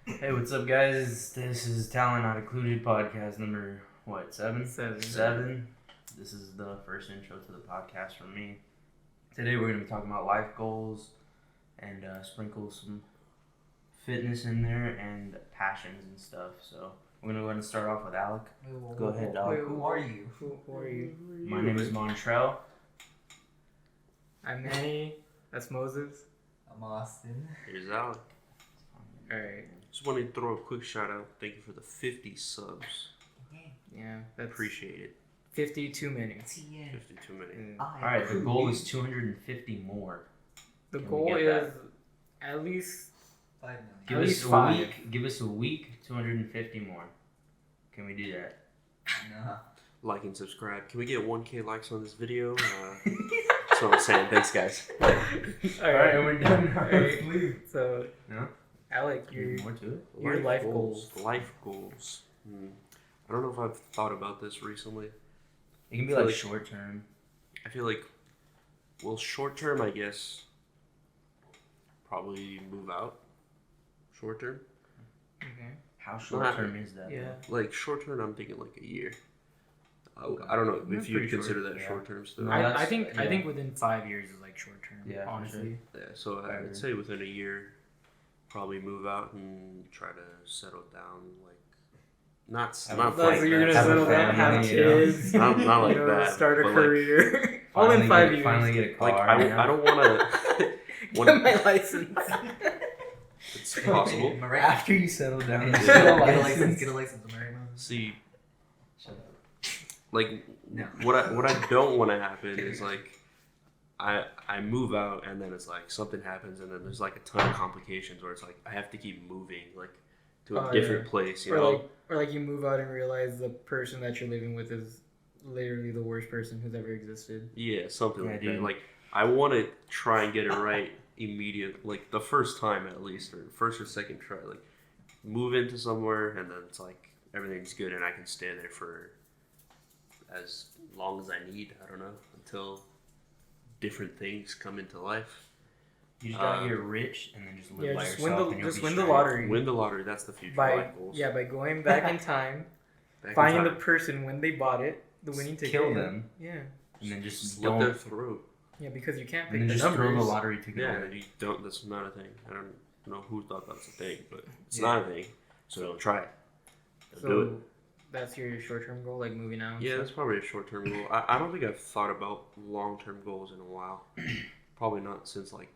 Hey, what's up, guys? This is Talent Not Included podcast number, seven? Seven. This is the first intro to the podcast from me. Today we're going to be talking about life goals and sprinkle some fitness in there and passions and stuff. So we're going to go ahead and start off with Alec. Go ahead, Alec. Who are you? Who are you? My name is Montrell. I'm Manny. That's Moses. I'm Austin. Here's Alec. Alright. Just wanted to throw a quick shout out. Thank you for the 50 subs. Yeah, that's Appreciate it. 50 too many. 50 too many. Alright, the goal is 250 more. The Can we goal get is at least 5 million. Give At us least a 5. week. Give us a week, 250 more. Can we do that? No. Like and subscribe. Can we get 1K likes on this video? That's what I'm saying. Thanks, guys. Alright, and we're done. Alright. So, No? Alec, There's more to it? Your life goals. Life goals. I don't know if I've thought about this recently. It can be I feel like like- short term. I feel like, well, short term, I guess, probably move out. Short term. okay. How short term is that? Yeah. Like, short term, I'm thinking like a year. I don't know That's if you pretty consider short, that yeah. short term still. No, I that's- think yeah. within 5 years is like short term. Yeah, for honestly. Yeah, so I would say within a year, probably move out and try to settle down. Like, not Have not a That's like what you're gonna that. Have a settle down, have family, you know? kids, Not like you know, that, start a but, like, career. All in 5 years. Finally get a car. Like I you know? don't want to. Get my license. It's possible. Am I right? After you settle down, Yeah. Get a license. Get a license. Am I right, Mom? See, Shut up. like No. what I don't want to happen is like I move out and then it's like something happens and then there's like a ton of complications where it's like I have to keep moving like to a Oh, different yeah. place, you Or know. like you move out and realize the person that you're living with is literally the worst person who's ever existed. Yeah, something Yeah, like dude. that. Like I want to try and get it right immediate, like the first time at least, or first or second try. Like move into somewhere and then it's like everything's good and I can stay there for as long as I need. I don't know, until different things come into life. You just gotta get rich and then just live Yeah, by just yourself. win and the you'll just be win the straight. lottery. Win the lottery. That's the future by life goals. by going back in time, Back in finding the time. person when they bought it, the winning ticket. Kill them. Yeah. And then just Slit don't. their throat. Yeah, because you can't And pick then the just numbers. throw the lottery ticket Yeah, away. you don't. That's not a thing. I don't know who thought that's a thing, but it's Yeah. not a thing. So don't try it. Don't So do it. that's your short-term goal, like moving out. and Yeah, stuff? that's probably a short-term goal. I don't think I've thought about long-term goals in a while. Probably not since like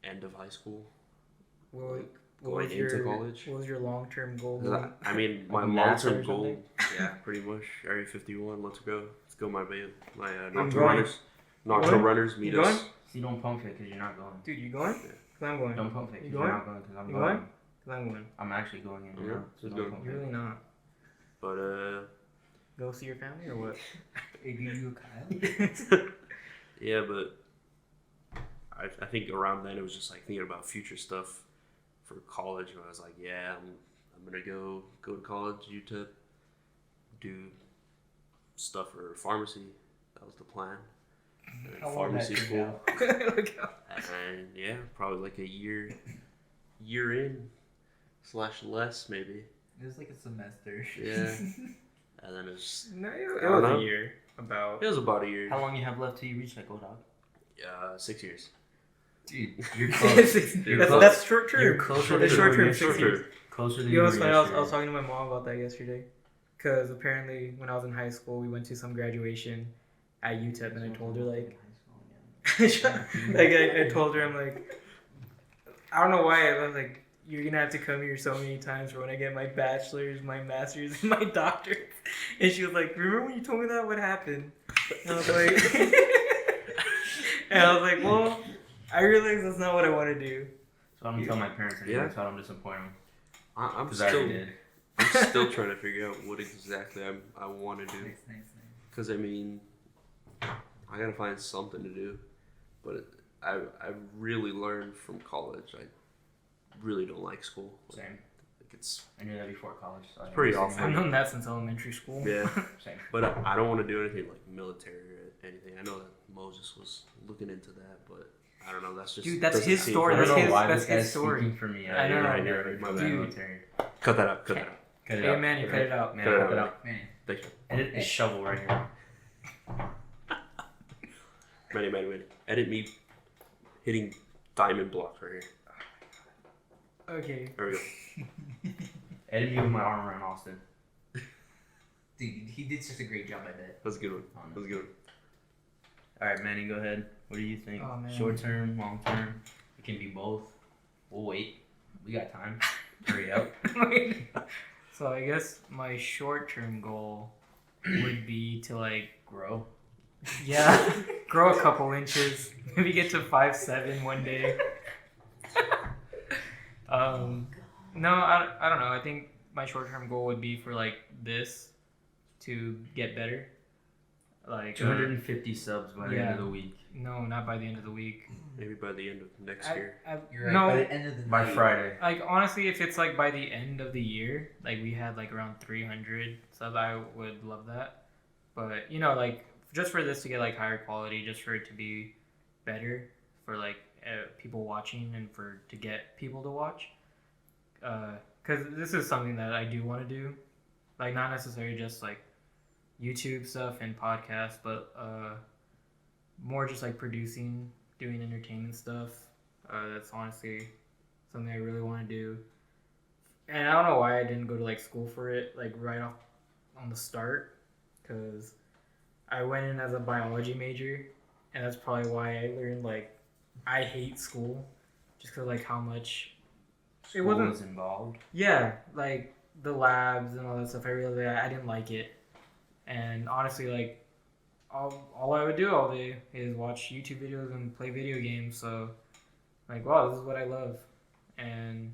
end of high school. What, Like, what going was into your college. What was your long-term goal? 'Cause I mean, my Like a master long-term or goal. something? Yeah, pretty much. Area 51. Let's go. Let's go, my babe. My I'm Nocturnal going. runners. Nocturnal Going? runners meet You us. going? So you don't pump fake because you're not going. Dude, you going? Yeah. Cause I'm going. Don't pump fake You because you're going? not going because I'm You going. going? Cause I'm going. I'm actually going in. Yeah, now, let's so don't go. pump You're fake. really not. But Go see your family or what? Hey, do you Kyle? yeah, but I think around then it was just like thinking about future stuff for college, and I was like, yeah, I'm gonna go to college, UTEP, do stuff for pharmacy. That was the plan. And then How long pharmacy that school, turned Look out. and yeah, probably like a year in / less maybe. It was like a semester. Yeah. And then it's No, I it don't was know. a year. About. it was about a year. How long you have left till you reach that goal, dog? 6 years. Dude, you're close. You're close. That's short term. You're closer That's than short you term. were 6 yesterday. years. Closer than You know what's were funny? I was yesterday. talking to my mom about that yesterday. Because apparently when I was in high school, we went to some graduation at UTEP, and I told her like, I told her I'm like, I don't know why. I was like, you're gonna have to come here so many times for when I get my bachelor's, my master's, and my doctorate. And she was like, remember when you told me that? What happened? And I was like, well, I realized that's not what I want to do. So I'm gonna tell my parents anyway, Yeah. so I don't disappoint them. I'm Because I already still did. I'm still trying to figure out what exactly I want to do. Nice. Because I mean, I gotta find something to do. But I really learned from college. I really don't like school. Same. Like it's I knew that before college. So I It's pretty knew the awful. same. I've known that since elementary school. yeah. Same. But I don't want to do anything like military or anything. I know that Moses was looking into that, but I don't know. That's just Dude, that's doesn't his seem story. I right. That's don't know why that's this guy's his story. speaking for me. I know. You're right. My For the bad. military. Cut that out. Cut that out. Cut it Hey, out. Manny, cut it out. Man, Cut it cut it out. out. Man. Thank you. Edit the shovel right here. Manny. Edit me hitting diamond blocks right here. Okay. There we go. Edit me with my arm around Austin. Dude, he did such a great job, I bet. That's a good one. That's a good one. All right, Manny, go ahead. What do you think? Oh, man. Short term, long term? It can be both. We'll wait. We got time. Hurry up. So I guess my short-term goal would be to like Grow. grow a couple inches, maybe get to 5'7" one day. No, I don't know. I think my short-term goal would be for like this to get better. Like 250 subs by the end of the week. No, not by the end of the week. Maybe by the end of next year. You're right. No, By the end of the By night. Friday. like honestly, if it's like by the end of the year, like we had like around 300 subs, I would love that. But you know, like just for this to get like higher quality, just for it to be better for like people watching and for to get people to watch. Because this is something that I do want to do, like not necessarily just like YouTube stuff and podcasts, but more just like producing, doing entertainment stuff. That's honestly something I really want to do. And I don't know why I didn't go to like school for it, like right off on the start, because I went in as a biology major, and that's probably why I learned like I hate school, just because like how much School wasn't- was involved. yeah, like the labs and all that stuff. I didn't like it, and honestly, like all I would do all day is watch YouTube videos and play video games. So, like, wow, this is what I love, and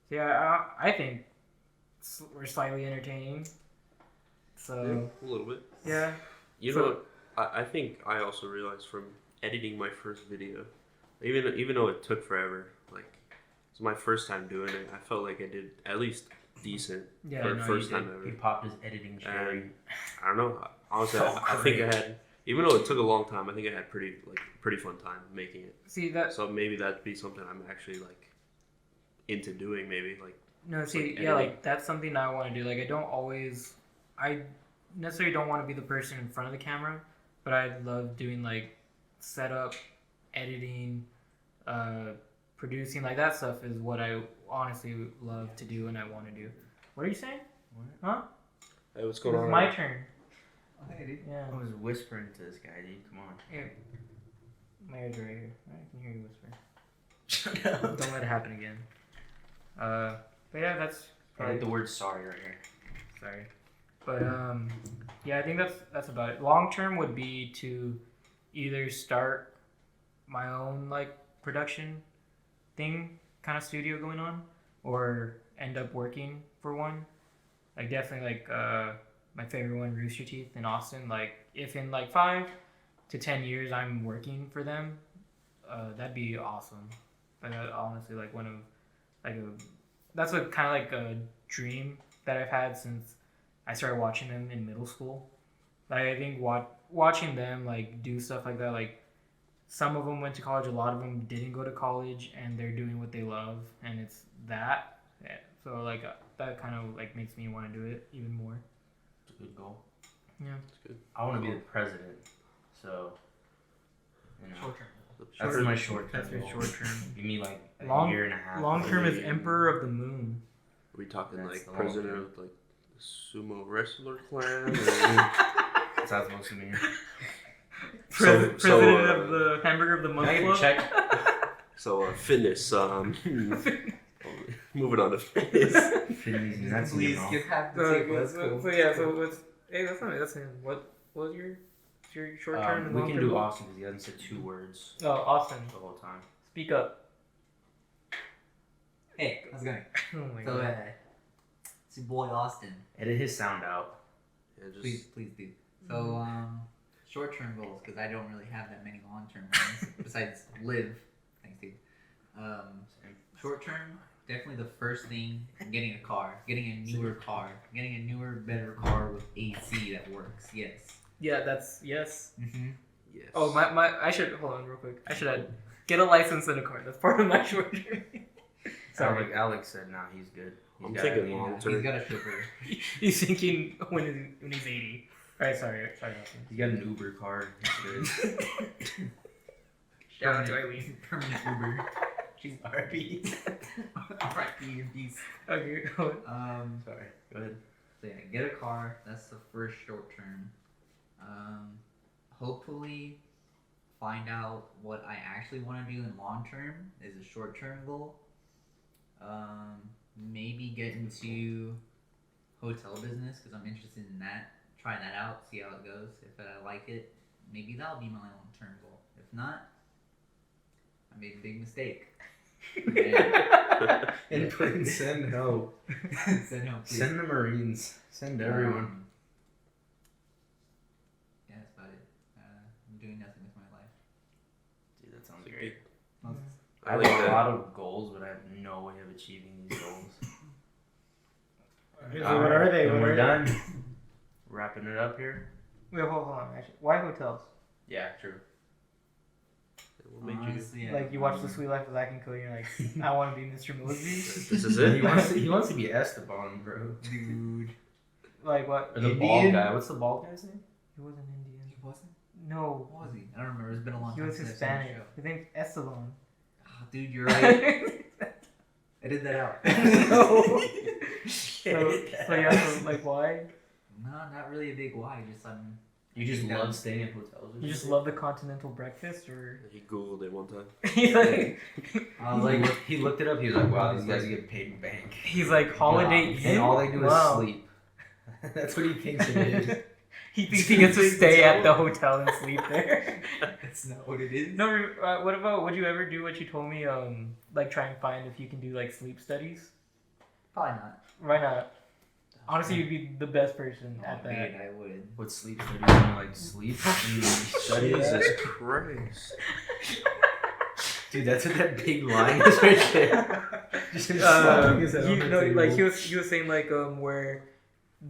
yeah, I think we're slightly entertaining. So A little bit. yeah, You So- know what? I think I also realized from editing my first video, even though it took forever, like it's my first time doing it, I felt like I did at least decent yeah, for no, the you first did. time He ever. popped his editing cherry. And I don't know. Honestly, Oh, I think I great. had, even though it took a long time, I think I had pretty fun time making it. See that? So maybe that'd be something I'm actually like into doing. Maybe like No, see, like yeah, editing. like that's something I want to do. Like I necessarily don't want to be the person in front of the camera, but I love doing like setup, editing, producing, like that stuff is what I honestly love to do and I want to do. What are you saying? Huh? hey, what's It's going on? my turn. Okay, dude. Yeah. I was whispering to this guy, dude. Come on. Here. My ears are right here. I can hear you whisper. Shut up. Don't let it happen again. But yeah, that's probably Edit the word sorry right here. Sorry. But yeah, I think that's about it. Long term would be to either start my own like production thing, kind of studio going on, or end up working for one. Like definitely like my favorite one, Rooster Teeth in Austin. Like if in like 5 to 10 years I'm working for them, that'd be awesome. Like honestly, like one of like that's a kind of like a dream that I've had since I started watching them in middle school. Like I think watching them like do stuff like that, like some of them went to college, a lot of them didn't go to college, and they're doing what they love, and it's that. Yeah. So like that kind of like makes me want to do it even more. It's a good goal. Yeah. It's good. I want to be the president. So, you know, Short term. that's Short- my short term. That's your short term. Give me like a Long- year and a half. Long term is maybe. Emperor of the Moon. Are we talking That's like the long president term. of like the sumo wrestler clan? Or... That's how it's supposed to be. President of the Hamburger of the Month Can I Club. check? So fitness. Moving on to fitness. Fitness, that's Please you know. give half the So, table. That's cool. so yeah, so what's hey that's not me, that's him. What was your short term and We long can term? do Austin because he hasn't said 2 words Oh, Austin, the whole time. speak up. Hey, how's it going? Oh my So, god. it's your boy Austin. Edit his sound out. Yeah, just Please do. So, short-term goals, because I don't really have that many long-term ones besides live. Thanks, dude. Short-term, definitely the first thing, getting a car, getting a newer car, getting a newer, better car with AC that works. Yes. Yeah, that's yes. Mm-hmm. yes. Oh my I should hold on real quick. I should add Get a license and a car. That's part of my short term. Sorry. Alex said, "Nah, he's good. I'm thinking long He's term. got a sugar. He's thinking when he's 80. All right, sorry. He got an Uber card. He's good." Shout out to Eileen. Permanent Uber. She's RP. RIP in peace. Okay. Sorry. Go ahead. So yeah, get a car. That's the first short term. Hopefully, find out what I actually want to do in long term is a short term goal. Maybe get into hotel business because I'm interested in that. Try that out, see how it goes. If I like it, maybe that'll be my long term goal. If not, I made a big mistake. And send help. Send help, please. Send the Marines. Send everyone. Yeah, that's about it. I'm doing nothing with my life. Dude, that sounds great. I I have like a that. lot of goals, but I have no way of achieving these goals. So what are they? And What we're are done. Wrapping it up here. Wait, hold on. Actually, why hotels? Yeah, true. What made you? Honestly, yeah. Like you watch The Sweet Life of Zach and Cody, you're like, I want to be Mr. Mosby. This is it. He wants to be Esteban, bro. Dude. Like what? Or the Indian? bald guy. What's the bald guy's name? He wasn't Indian. He wasn't? No, What was he? I don't remember. It's been a long he time was since I've seen the Hispanic. show. His name's Esteban. Oh, dude, you're right. Edit that out. No. So yeah, so like why? No, not really a big why. Just You just love staying in hotels. Or You just something? love the continental breakfast, or He googled it one time. he's like, I was like, he looked it up. He was like, "Wow, these guys get paid in bank." he's like Holiday Inn, and all they do Wow. is sleep. That's what he thinks it is. He thinks he gets to stay at the hotel and sleep there. that's not what it is. No, what about? Would you ever do what you told me? Like try and find if you can do like sleep studies. Probably not. Why not? Honestly, you'd be the best person Oh, at that. man, I would. What sleep studies? You know, like sleep and studies. Jesus Christ. Dude, that's what that big line is right there. Just him slapping his head on the table. Like he was saying like where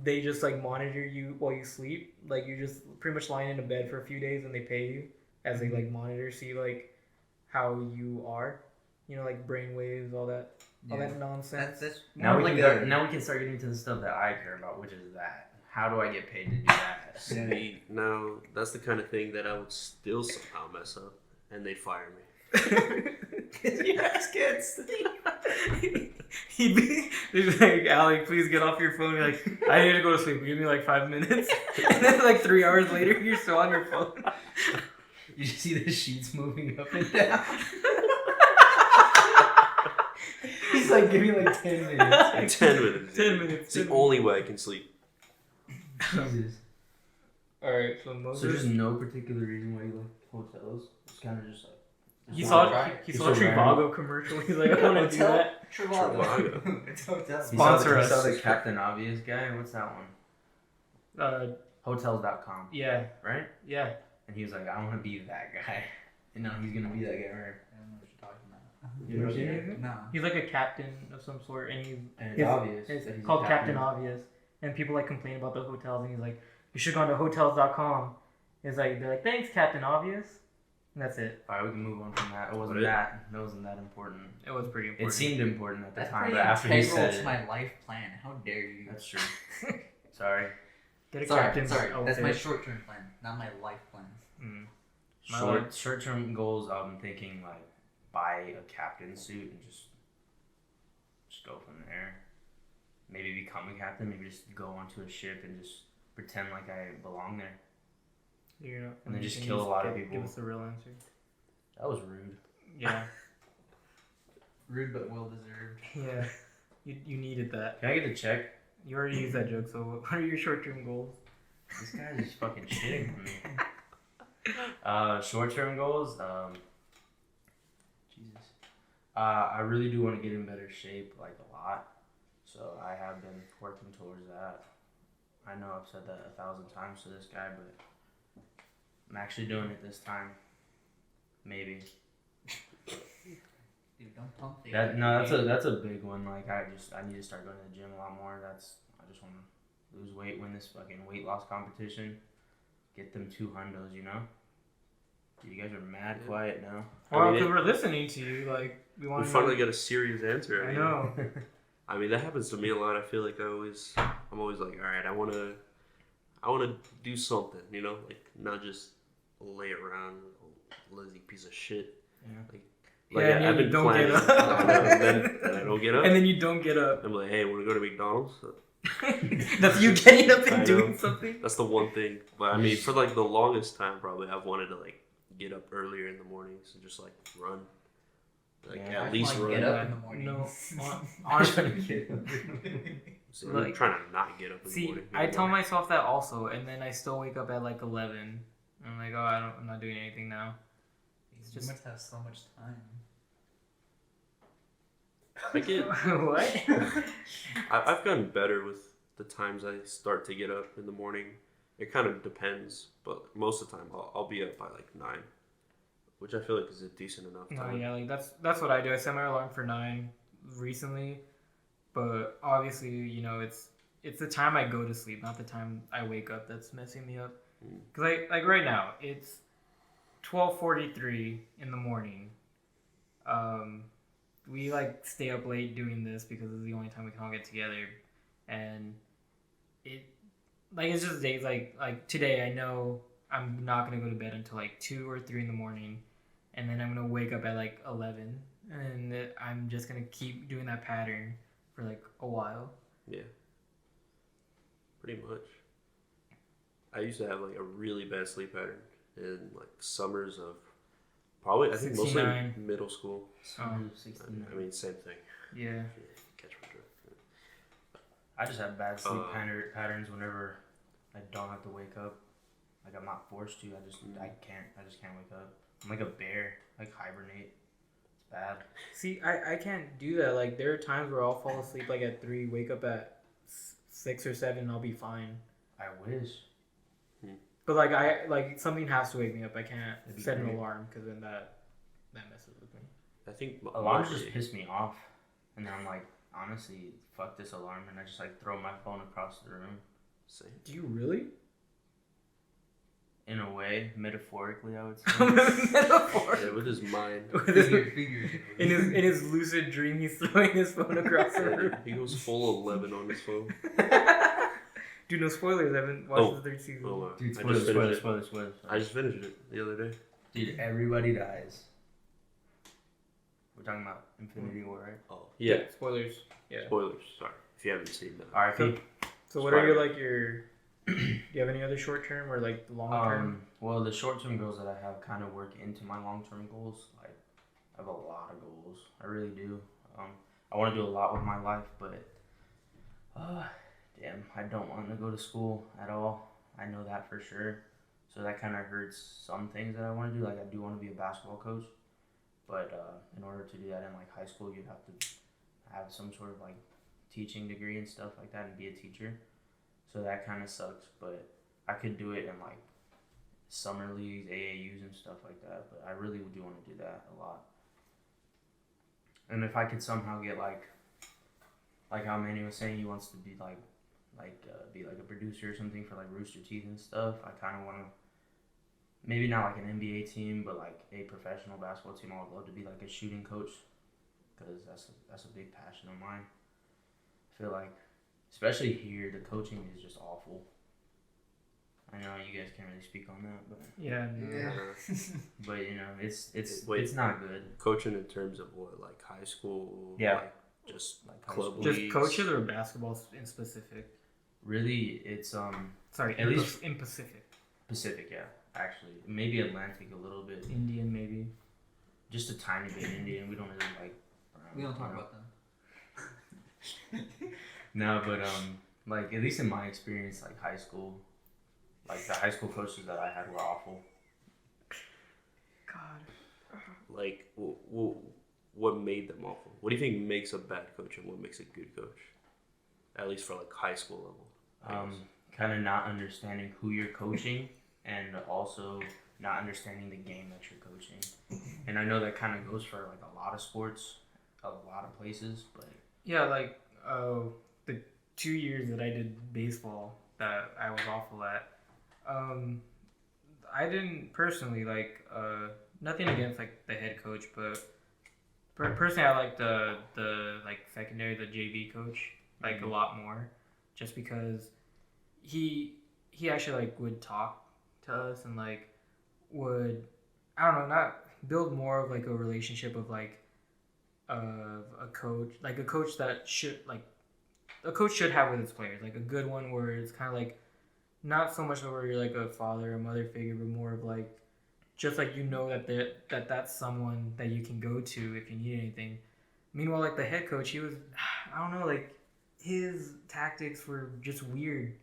they just like monitor you while you sleep. Like you're just pretty much lying in a bed for a few days and they pay you as they like monitor, see like how you are. You know, like brain waves, all that nonsense. That's Now more we, like can a. start, now we can start getting into the stuff that I care about, which is that. How do I get paid to do that? See, now that's the kind of thing that I would still somehow mess up, and they fire me. You guys can't sleep. He'd be like, Alec, please get off your phone. You're like, I need to go to sleep. Give me like 5 minutes. And then like 3 hours later, you're still on your phone. You just see the sheets moving up and down. He's like, give me like 10 minutes. 10 minutes. 10 minutes. It's the only way I can sleep. Jesus. Alright, so So Moses. there's no particular reason why you like hotels? It's kind of just like... He just saw wanna try it. he Just saw a so random. Trivago commercial. He's like, I want to do that. Trivago. It's hotel. He saw Sponsor the, us. He saw the Captain Obvious guy. What's that one? Hotels.com, Yeah, right? yeah. And he was like, I want to be that guy. And now he's going to be that guy, right? I don't know what you're talking about. You ever seen it? No. He's like a captain of some sort, and he's And it's It's- obvious. it's that he's a called Captain Obvious. And people like complain about the hotels, and he's like, you should go on to hotels.com. It's like they're like, thanks, Captain Obvious, and that's it. Alright, we can move on from that. It wasn't What? that important. It was pretty It seemed important at the That's time, pretty but after he integral said to it, my life plan. How dare you? that's true. Sorry. Get a Sorry, captain's sorry. That's my outfit. short-term plan, not my life plans. Mm. My Short-term goals, I'm thinking like buy a captain's suit and just go from there. Maybe become a captain. Maybe just go onto a ship and just pretend like I belong there. You're not, And then just can kill you a lot of give- people. Give us the real answer. That was rude. Yeah, Rude but well deserved. yeah. You needed that. Can I get a check? You already used that joke. So what are your short-term goals? This guy's just fucking shitting on me. Short-term goals. Jesus. I really do want to get in better shape, like a lot. So I have been working towards that. I know I've said that 1,000 times to this guy, but I'm actually doing it this time. Maybe. Dude, don't pump the That's a big one. Like I need to start going to the gym a lot more. I just want to lose weight, win this fucking weight loss competition, get them 2 hundos, you know. You guys are mad quiet now. Well, because we're listening to you, like we want. We finally got a serious answer. I know. I mean, that happens to me a lot. I feel like I'm always like, all right, I want to do something, you know, like not just lay around, lazy piece of shit. Yeah. Like I've been don't planning, get up. and then I don't get up. And then you don't get up. I'm like, hey, want to go to McDonald's? That's you getting up I and know. doing something. That's the one thing. But I mean, for like the longest time, probably I've wanted to like get up earlier in the mornings and just like run. Like Yeah, at least run. Get up in the morning. No, honestly. So I'm Like- trying to not get up in the See, morning. I tell myself that also, and then I still wake up at like 11. I'm like, oh, I'm not doing anything now. It's just must have so much time. I get. What? I've gotten better with the times I start to get up in the morning. It kind of depends, but most of the time I'll be up by like 9, which I feel like is a decent enough No, time. yeah, like that's what I do. I set my alarm for 9 recently, but obviously, you know, it's the time I go to sleep, not the time I wake up that's messing me up. Cause like right now, it's 12:43 in the morning. We like stay up late doing this because it's the only time we can all get together, and it's just days like today. I know I'm not gonna go to bed until like 2 or 3 in the morning, and then I'm gonna wake up at like 11, and I'm just gonna keep doing that pattern for like a while. Yeah. Pretty much. I used to have like a really bad sleep pattern in like summers of probably I think mostly 69. middle school. Um, 69. I mean same thing. Yeah. Catch my drift. I just have bad sleep Uh, patterns whenever I don't have to wake up. Like I'm not forced to. I just can't wake up. I'm like a bear. Like hibernate. It's bad. See, I can't do that. Like there are times where I'll fall asleep like at 3, wake up at 6 or 7, and I'll be fine. I wish. But like something has to wake me up. I can't It'd be set an great. alarm because then that messes with me. I think Alarms mostly- just piss me off, and then I'm like, honestly, fuck this alarm, and I just like throw my phone across the room. same. Do you really? In a way, metaphorically, I would say. Metaphor. Yeah, with his mind. In his lucid dream, he's throwing his phone across the room. He goes full 11 on his phone. Dude, no spoilers. I haven't watched the 3rd season. Oh, Dude, I just finished it. spoilers. I just finished it the other day. Dude, everybody dies. We're talking about Infinity War, right? Oh, yeah. Spoilers. Yeah. Spoilers. Sorry if you haven't seen that. R.I.P. So what are your like your? Do you have any other short term or like long term? Well, the short-term goals that I have kind of work into my long-term goals. Like, I have a lot of goals. I really do. I want to do a lot with my life, but damn, I don't want to go to school at all. I know that for sure. So that kind of hurts some things that I want to do. Like, I do want to be a basketball coach, but in order to do that in like high school, you'd have to have some sort of like teaching degree and stuff like that and be a teacher. So that kind of sucks, but I could do it in like summer leagues, AAUs and stuff like that, but I really do want to do that a lot. And if I could somehow get like how Manny was saying, he wants to be be like a producer or something for like Rooster Teeth and stuff. I kind of want to, maybe not like an NBA team, but like a professional basketball team. I would love to be like a shooting coach, because that's a big passion of mine. I feel like, especially here, the coaching is just awful. I know you guys can't really speak on that, but Yeah. but you know, it's Wait. not good. Coaching in terms of what, like high school? Yeah. Like just Like high club school. Just leagues? coaches or basketball in specific? Really, it's Sorry, At least- in Pacific. Pacific, yeah. Actually, maybe Atlantic a little bit, Indian maybe. just a tiny bit Indian. We don't really like. We don't talk you know. about them. No, but like at least in my experience, like high school, like the high school coaches that I had were awful. God. Like, what made them awful? What do you think makes a bad coach and what makes a good coach? At least for like high school level. I guess. Kind of not understanding who you're coaching, and also not understanding the game that you're coaching. And I know that kind of goes for like a lot of sports, a lot of places, but Yeah, like the 2 years that I did baseball that I was awful at, I didn't personally like nothing against like the head coach, but personally I like the like secondary, the JV coach like a lot more, just because he actually like would talk to us and like would, I don't know, not build more of like a relationship of like a coach, like a coach that should like a coach should have with his players, like a good one where it's kind of like not so much where you're like a father or mother figure, but more of like just like that's someone that you can go to if you need anything. Meanwhile, like the head coach, he was, I don't know, like his tactics were just weird.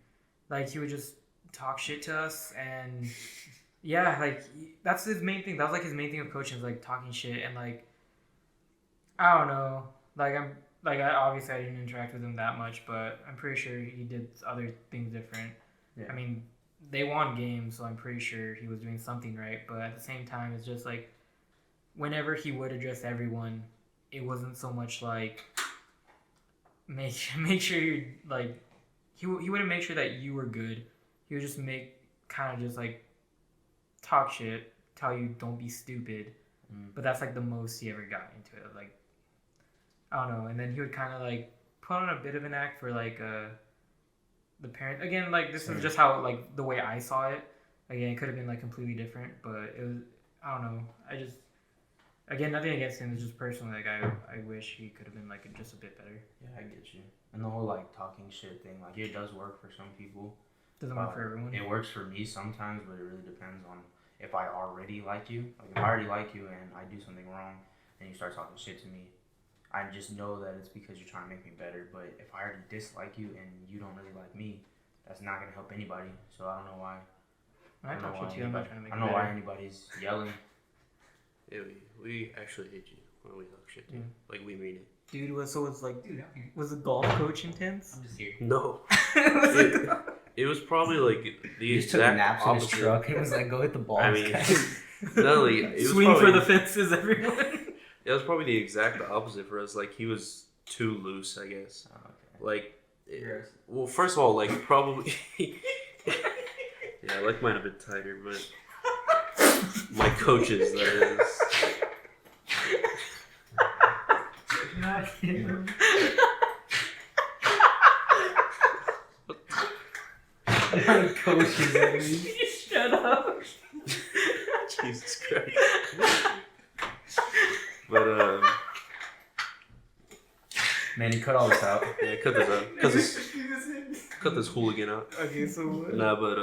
Like he would just talk shit to us, and yeah, like that's his main thing. That was like his main thing of coaching, was like talking shit, and like I don't know, like obviously I didn't interact with him that much, but I'm pretty sure he did other things different. Yeah. I mean, they won games, so I'm pretty sure he was doing something right. But at the same time, it's just like whenever he would address everyone, it wasn't so much like make sure you like he wouldn't make sure that you were good. He would just talk shit, tell you don't be stupid. But that's like the most he ever got into it. Like I don't know, and then he would kind of like put on a bit of an act for like the parent. Again, like this is just how like the way I saw it. Again, it could have been like completely different, but it was, I don't know. I just, again, nothing against him. It's just personally like I wish he could have been like just a bit better. Yeah, I get you. And the whole like talking shit thing, like it does work for some people. Doesn't work for everyone. It works for me sometimes, but it really depends on if I already like you. Like if I already like you and I do something wrong and you start talking shit to me, I just know that it's because you're trying to make me better. But if I already dislike you and you don't really like me, that's not going to help anybody. So I don't know why. I talk shit to you, I'm not trying to make I don't know why anybody's yelling. Yeah, we actually hate you when we talk shit to you. Like, we mean it. Dude, was the golf coach intense? I'm just here. No. It was probably like the He just took naps in his truck and was like, go hit the ball. I mean, no, like, it was swing probably, for the fences, everyone. It was probably the exact opposite for us. Like, he was too loose, I guess. Oh, okay. Like, well, first of all, like, probably. Yeah, I like mine a bit tighter, but my coaches, that is. My coaches, at least. Shut up. Jesus Christ. But, Manny, cut all this out. yeah, cut this out. Cut this hooligan out. Okay, so what? Nah, but,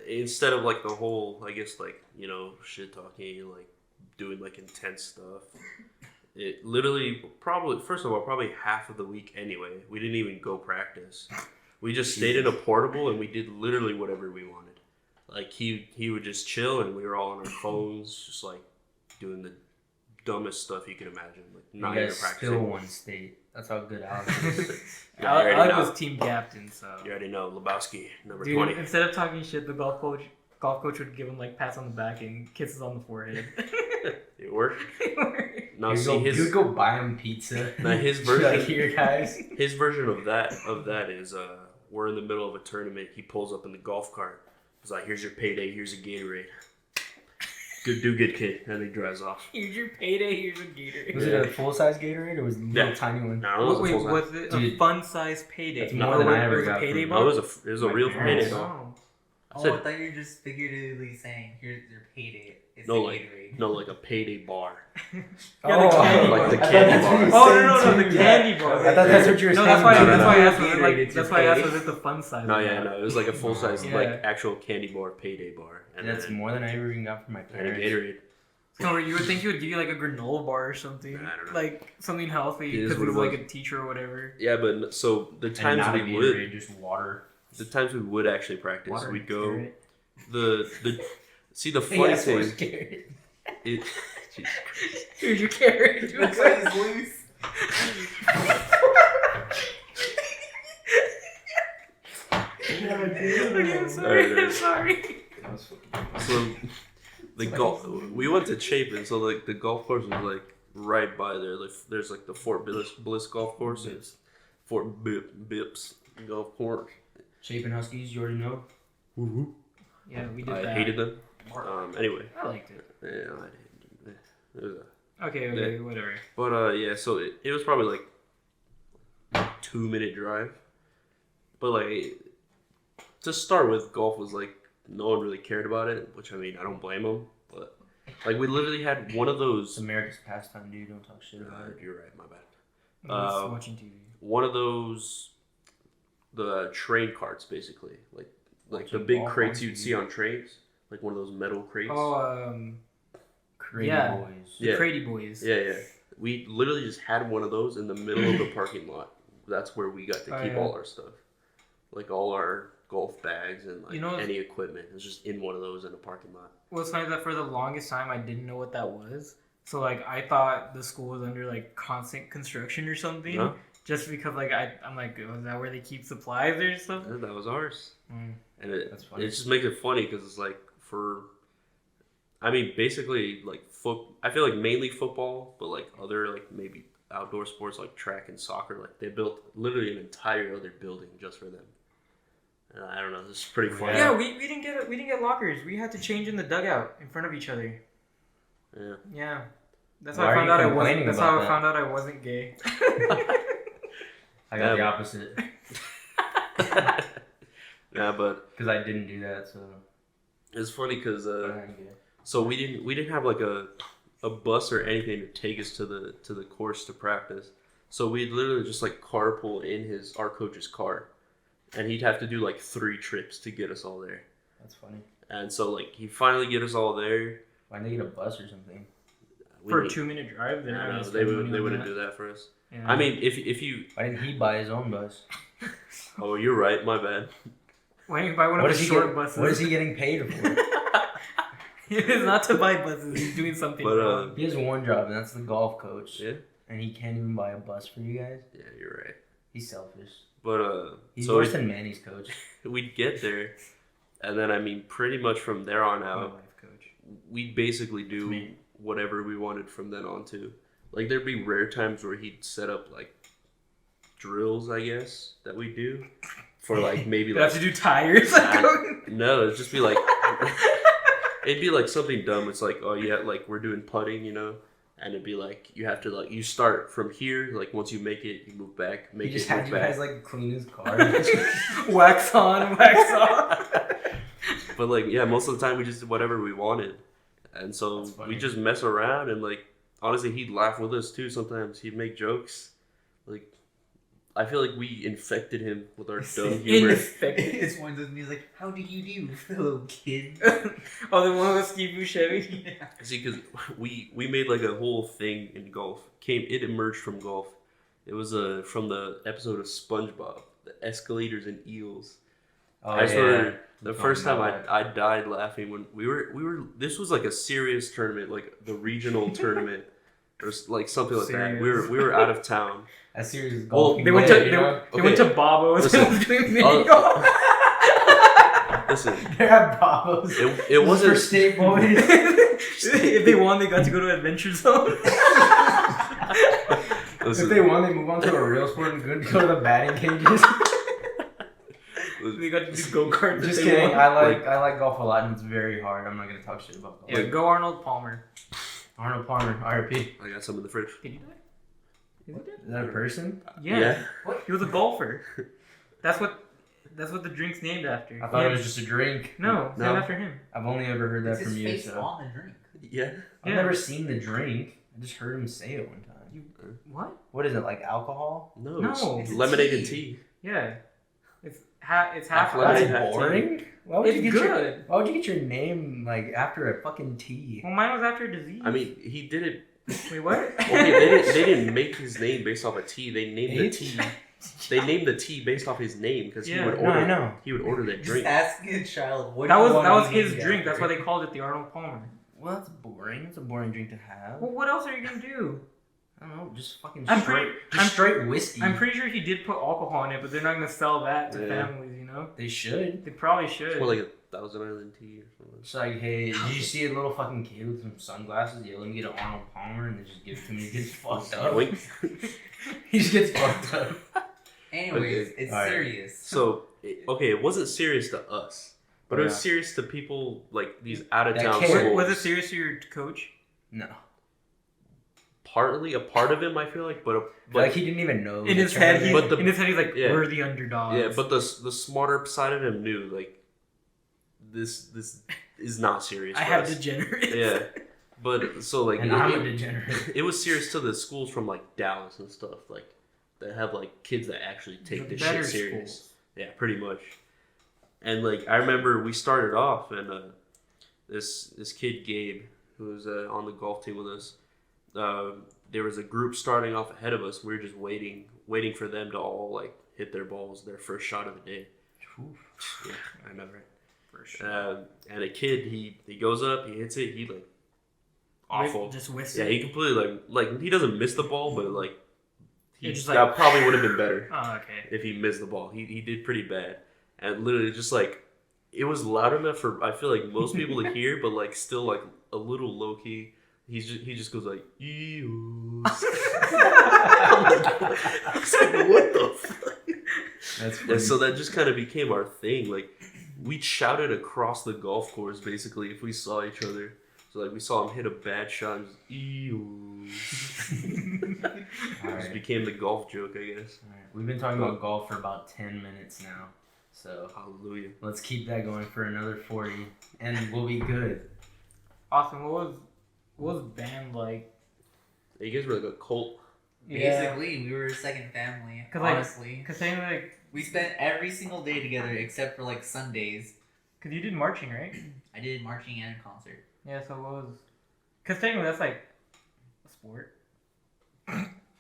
instead of, like, the whole, I guess, like, you know, shit talking, like, doing, like, intense stuff, it literally, first of all, probably half of the week anyway, we didn't even go practice. We just stayed in a portable and we did literally whatever we wanted. Like, he would just chill and we were all on our phones, just, like, doing the dumbest stuff you can imagine. Like, not even practicing. Still won state. That's how good Alex is. Alex was team captain, so. You already know, Lebowski, number Dude, 20. instead of talking shit, the golf coach would give him like pats on the back and kisses on the forehead. It worked. No, you see, would go buy him pizza. Now his version, like, here, guys. His version of that is we're in the middle of a tournament. He pulls up in the golf cart. He's like, "Here's your payday. Here's a Gatorade. Good kid." And he drives off. Here's your payday. Here's a Gatorade. Was it a full size Gatorade or was it a little tiny one? No, it was a full size. Was it a fun size payday? That's more than I ever got. Payday No, it was a real payday parents. ball. I thought you were just figuratively saying, here's your payday. It's No, the like Gatorade. no, like a payday bar. Yeah, the candy like bar. the I thought candy that's what bar. you were Oh saying no, too. the candy bar. I thought that's what you were No, saying. that's why I asked. Gatorade, That's why I asked. it's Was it the fun size? No, or yeah, not? no, it was like a full size, Yeah. like actual candy bar, payday bar. And that's more than I ever even got from my And a parents. Gatorade. No, you would think he would give you like a granola bar or something, I don't know. like something healthy It is because what he's it like was. a teacher or whatever. Yeah, but so the And times not a we would, Gatorade, just water. the times we would actually practice, Water, we'd go. Gatorade. The funny thing, Gatorade. it. Jesus Christ. Here's your carrot. That's why he's loose. Okay, I'm sorry. Alright, I'm sorry. So the golf, we went to Chapin, so like the golf course was like right by there. Like there's like the Fort Bliss golf course. It's Fort Bips golf course. Chapin Huskies, you already know. Woo-hoo. Yeah, we did I that. hated them. Anyway. I liked it. Yeah, I didn't. It was Okay, whatever. But yeah, so it was probably like a 2-minute drive. But like to start with, golf was like no one really cared about it, which I mean I don't blame them. But like we literally had one of those. It's America's pastime, dude. Don't talk shit about it. You're right, my bad. I'm just watching TV. One of those, the train carts, basically, like the Watching big golf crates on you'd TV. see on trains, like one of those metal crates. Oh, Crazy Yeah. boys. the Yeah. Crady Boys. Yeah. We literally just had one of those in the middle of the parking lot. That's where we got to Oh, keep yeah. all our stuff, like all our golf bags and like You know- any equipment. It was just in one of those in a parking lot. What's funny is that for the longest time I didn't know what that was. So like I thought the school was under like constant construction or something. No, Just because like I'm like, oh, is that where they keep supplies or something? that was ours, Mm. and it That's funny. just makes it funny because it's like I mean, basically like I feel like mainly football, but like other like maybe outdoor sports like track and soccer, like they built literally an entire other building just for them. And I don't know, this is pretty funny. Yeah, we didn't get lockers. We had to change in the dugout in front of each other. Yeah. Yeah. That's Why how I are found you out I wasn't. complaining That's about how I that? found out I wasn't gay. I got the Yeah. opposite Yeah, but because I didn't do that. So it's funny because I'm gay. so we didn't have like a bus or anything to take us to the course to practice. So we'd literally just like carpool in our coach's car, and he'd have to do like 3 trips to get us all there. That's funny. And so like he finally get us all there. Why didn't they get a bus or something? For a We- 2-minute drive, they're not I gonna know, spend they money on wouldn't that. do that for us. Yeah. I mean, if you Why didn't he buy his own bus? oh you're right, my bad. why don't you buy one What of is the he short getting, buses? What is he getting paid for? It's not to buy buses. He's doing something But, wrong. He has one job, and that's the golf coach. Yeah, And he can't even buy a bus for you guys. yeah, you're right. He's selfish. But He's so worse than Manny's coach. we'd get there, and then I mean, pretty much from there on My out, life coach. we'd basically It's do me. whatever we wanted from then on too. Like there'd be rare times where he'd set up like drills, I guess, that we do for like maybe You have like to do tires. no, it'd just be like it'd be like something dumb. It's like, oh yeah, like we're doing putting, you know, and it'd be like you have to like you start from here. Like once you make it, you move back, He make just it, had move you back. guys like clean his car. Wax on, wax off. But like yeah, most of the time we just did whatever we wanted, and so That's funny. we just mess around and like honestly he'd laugh with us too. Sometimes he'd make jokes. Like I feel like we infected him with our dumb humor. Infected. It's one of those music like, how do you do, fellow kid? Oh, the one with Steve Buscemi? Yeah. See, because we made like a whole thing in golf. It emerged from golf. It was from the episode of SpongeBob, the escalators and eels. Oh, I swear, the Talking first time about I died laughing when we were. This was like a serious tournament, like the regional tournament, or like something like that. Serious. We were out of town. That series is Well, golf. They went to they went to Bobo's Listen. and was doing mini Oh. golf. Listen, They're at Bobos. it wasn't. for state boys. If they won, they got to go to Adventure Zone. If Listen, they won, they move on to a real sport and go to the batting cages. They got to do go karts. Just kidding. I like golf a lot, and it's very hard. I'm not gonna talk shit about golf. Yeah, go Arnold Palmer. Arnold Palmer, RIP. I got some in the fridge. Did he die? Is he dead? Is that a person? Yeah. What? He was a golfer. That's what the drink's named after. I thought it was just a drink. No, it's No. named after him. I've only ever heard that It's his from you. face So on the drink. Yeah. I've Yeah. never seen the drink. I just heard him say it one time. What? What is it, like alcohol? No, No, it's it's lemonade tea. and tea. Yeah. It's half. Lemonade That's half tea. boring. Why would you It's get good. why would you get your name like after a fucking tea? Well, mine was after a disease. I mean, he did it. Wait, what? Okay, they didn't make his name based off a tea. They named the H? tea. They named the tea based off his name because Yeah. he would No, order. I know. He would order that Just drink. ask a child what That do you was want that to was be his named drink. That's after? why they called it the Arnold Palmer. Well, that's boring. It's a boring drink to have. Well, what else are you gonna do? I don't know, just fucking I'm straight, pretty- just I'm- straight whiskey. I'm pretty sure he did put alcohol in it, but they're not gonna sell that to Yeah. families. You know, They should. they probably should. It's more like a Thousand Island tea or something. It's like, hey, did you see a little fucking kid with some sunglasses? Yeah, let me get an Arnold Palmer, and they just give it to me. He gets fucked up. Yoink. He just gets fucked up. Anyways, Okay. it's Alright. serious. So, it wasn't serious to us. But it was serious to people like these out of That town kid- schools. Was it serious to your coach? No. Partly a part of him, I feel like, but Like he didn't even know. In the his head, tournament. he's like, Yeah. we're the underdogs. yeah, but the smarter side of him knew like this is not serious. I for have us. degenerates. Yeah, but so like And I'm a degenerate. it was serious to the schools from like Dallas and stuff like that have like kids that actually take The this better shit serious. schools. Yeah, pretty much. And like I remember we started off and this kid Gabe who was on the golf team with us. There was a group starting off ahead of us. We were just waiting for them to all like hit their balls, their first shot of the day. Oof. Yeah, I know, right? For sure. And a kid, he goes up, he hits it, he like awful. Just whiffs Yeah, it. he completely like he doesn't miss the ball, but like It just, that like- probably would have been better Oh, okay. if he missed the ball. He did pretty bad, and literally just like it was loud enough for I feel like most people to hear, but like still like a little low key. He just goes like, "Ew." I was like, what the fuck? That's And funny. so that just kind of became our thing. Like we'd shout it across the golf course basically if we saw each other. So like we saw him hit a bad shot and just, ew. All Just right. became the golf joke, I guess. All right. We've been talking about golf for about 10 minutes now. So Hallelujah. let's keep that going for another 40 and we'll be good. Austin, what was band like? You guys were like a cult. Basically, we were a second family. 'Cause, like- Honestly, Because like, we spent every single day together except for like Sundays. cause you did marching, right? I did marching and concert. Yeah. So what was? Because technically that's like a sport.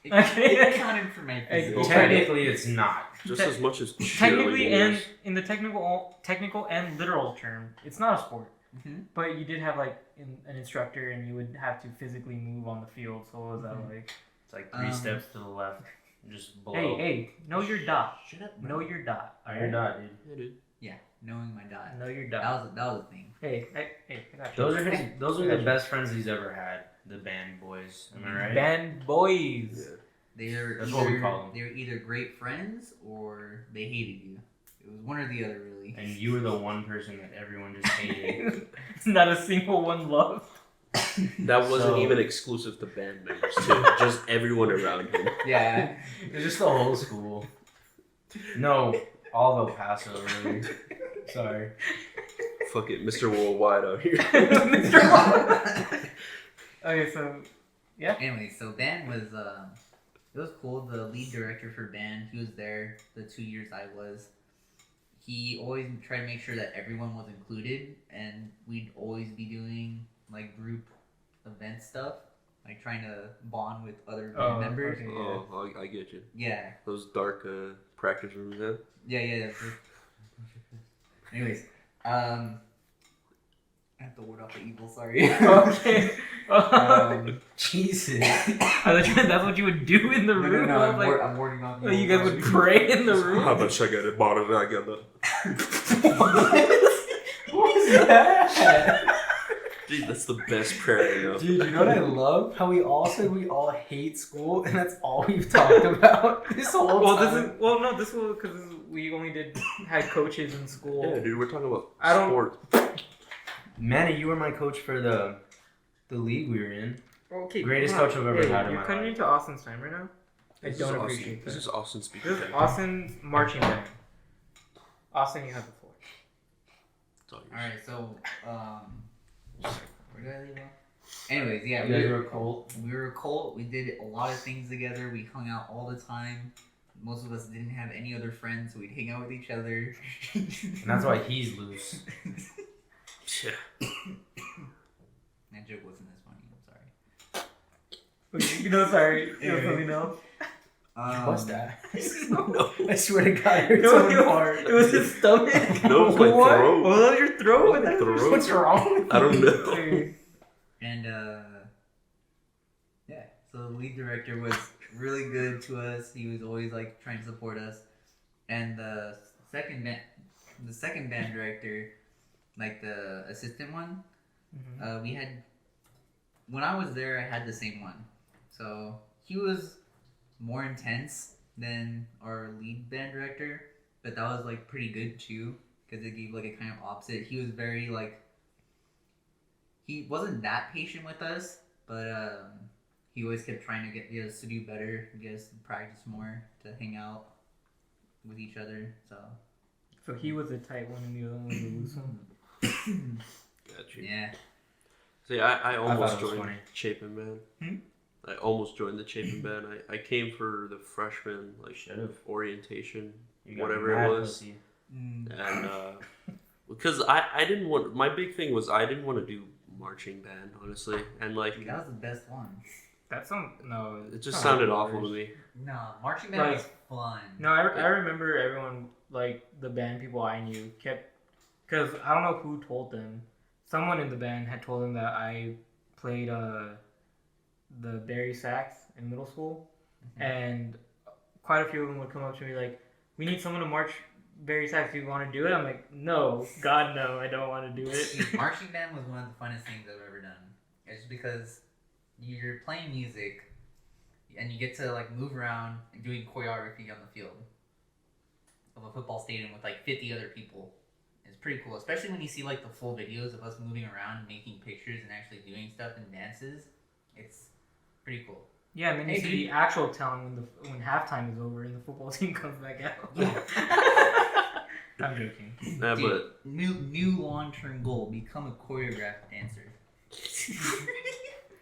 It, Okay. it counted for my Hey, physical. Technically, it's not. Just as much as Technically, cheerleading and is. in the technical and literal term, it's not a sport. Mhm. But you did have like an instructor, and you would have to physically move on the field. So what was that like? It's like 3 steps to the left, just below. Hey, know your dot. Shut up. Know your dot. Oh, you're not, dude. Yeah, dude. Yeah, knowing my dot. Know your That dot. was a thing. Hey, I got you. Those are the best friends he's ever had. The band boys. Am I right? Band boys. Yeah. They're That's either, what we call them. They were either great friends or they hated you. It was one or the other, really. And you were the one person that everyone just hated. Not a single one loved. That wasn't So- even exclusive to band members, too. Just everyone around him. Yeah. It was just the whole school. No, all of El Paso, really. Sorry. Fuck it, Mr. Worldwide out here. Mr. Okay, so Anyway, so band was it was cool. The lead director for band, he was there the 2 years I was. He always tried to make sure that everyone was included, and we'd always be doing like group event stuff, like trying to bond with other band Oh, members. okay. Oh, I get you. Yeah, Those dark practice rooms, yeah? yeah. Anyways, I have to ward off the evil. Sorry. okay. Jesus. That's what you would do in the room. I was like, I'm warding off. oh, you guys would pray in the How room. much I got it bottom I got the What was that? Dude, that's the best prayer I know. Dude, you know what I love? How we all said we all hate school, and that's all we've talked about this whole Well, time. this was because we only had coaches in school. Yeah, dude, we're talking about I don't- sport. Manny, you were my coach for the league we were in. Okay, Greatest come on. coach I've ever had in You're my cutting life. into Austin's time right now. I This is don't Austin. appreciate This that. is Austin speaking. This is time. Austin's marching band. Austin, you have the floor. It's all yours. All right, so where did I leave off? Anyways, yeah, You guys were a cult. we were a cult. We did a lot of things together. We hung out all the time. Most of us didn't have any other friends, so we'd hang out with each other. And that's why he's loose. Yeah. That joke wasn't as funny. I'm sorry. You know, sorry. You know something else? What's that? No. I swear to God, it hurt No, so it hard. was his stomach. No, it's my What? throat. Was that your throat? My throat. What's wrong? I don't know. And yeah, so the lead director was really good to us. He was always like trying to support us. And the second band director, like the assistant one, we had when I was there, I had the same one. So he was more intense than our lead band director, but that was like pretty good too, because it gave like a kind of opposite. He was very like, he wasn't that patient with us, but he always kept trying to get us to do better, get us to practice more, to hang out with each other. So he was the tight one and the other one was the loose one. Got you. Yeah. See, I almost thought it was joined funny. Chapin Band. Hmm? I almost joined the Chapin Band. I came for the freshman Should've. orientation, You got whatever mad it was, pussy. and because I didn't want. My big thing was I didn't want to do marching band, honestly, and like That was the best one. That's no. it just not sounded the awful to worst. me. No, marching band Like- was fun. No, I remember everyone, like, the band people I knew kept, because I don't know who told them. Someone in the band had told them that I played the Barry sax in middle school, and quite a few of them would come up to me like, we need someone to march Barry sax. Do you want to do it? I'm like, no, God, no, I don't want to do it. Marching band was one of the funnest things I've ever done. It's just because you're playing music and you get to like move around and doing choreography on the field of a football stadium with like 50 other people. It's pretty cool, especially when you see like the full videos of us moving around and making pictures and actually doing stuff and dances. It's pretty cool. Yeah, and then you Hey, see dude. the actual talent when halftime is over and the football team comes back out. Yeah. I'm joking. Yeah, Dude, but new long-term goal: become a choreographed dancer.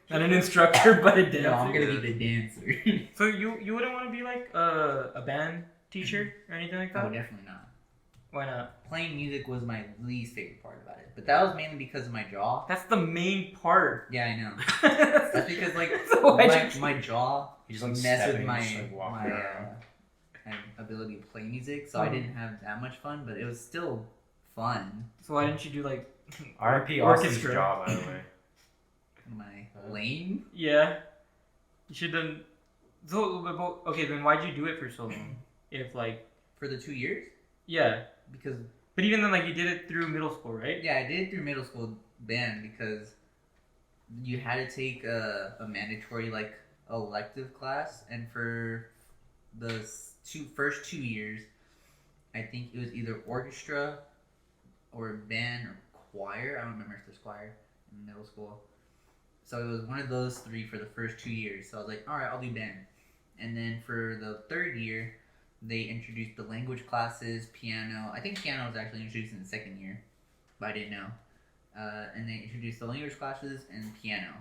Not an instructor, but a dancer. No, I'm gonna be the dancer. So you wouldn't want to be like a band teacher or anything like No, that? definitely not. Why not? Playing music was my least favorite part about it, but that was mainly because of my jaw. That's the main part. Yeah, I know. That's That's because like So why'd my jaw You just like messed with stepping, my just like walking around. my ability to play music, so I didn't have that much fun, but it was still fun. So why didn't you do like R.I.P. Austin's orchestra? jaw, by the way. Am I lame? Yeah. You should have done. So okay, then why'd you do it for so long? If like For the 2 years? yeah, Because but even then like you did it through middle school, right? yeah, I did it through middle school band because you had to take a mandatory like elective class, and for the first 2 years, I think it was either orchestra or band or choir. I don't remember if there's choir in middle school. So it was one of those three for the first 2 years. So I was like, all right, I'll do band. And then for the third year, they introduced the language classes, piano. I think piano was actually introduced in the second year, but I didn't know. And they introduced the language classes and piano.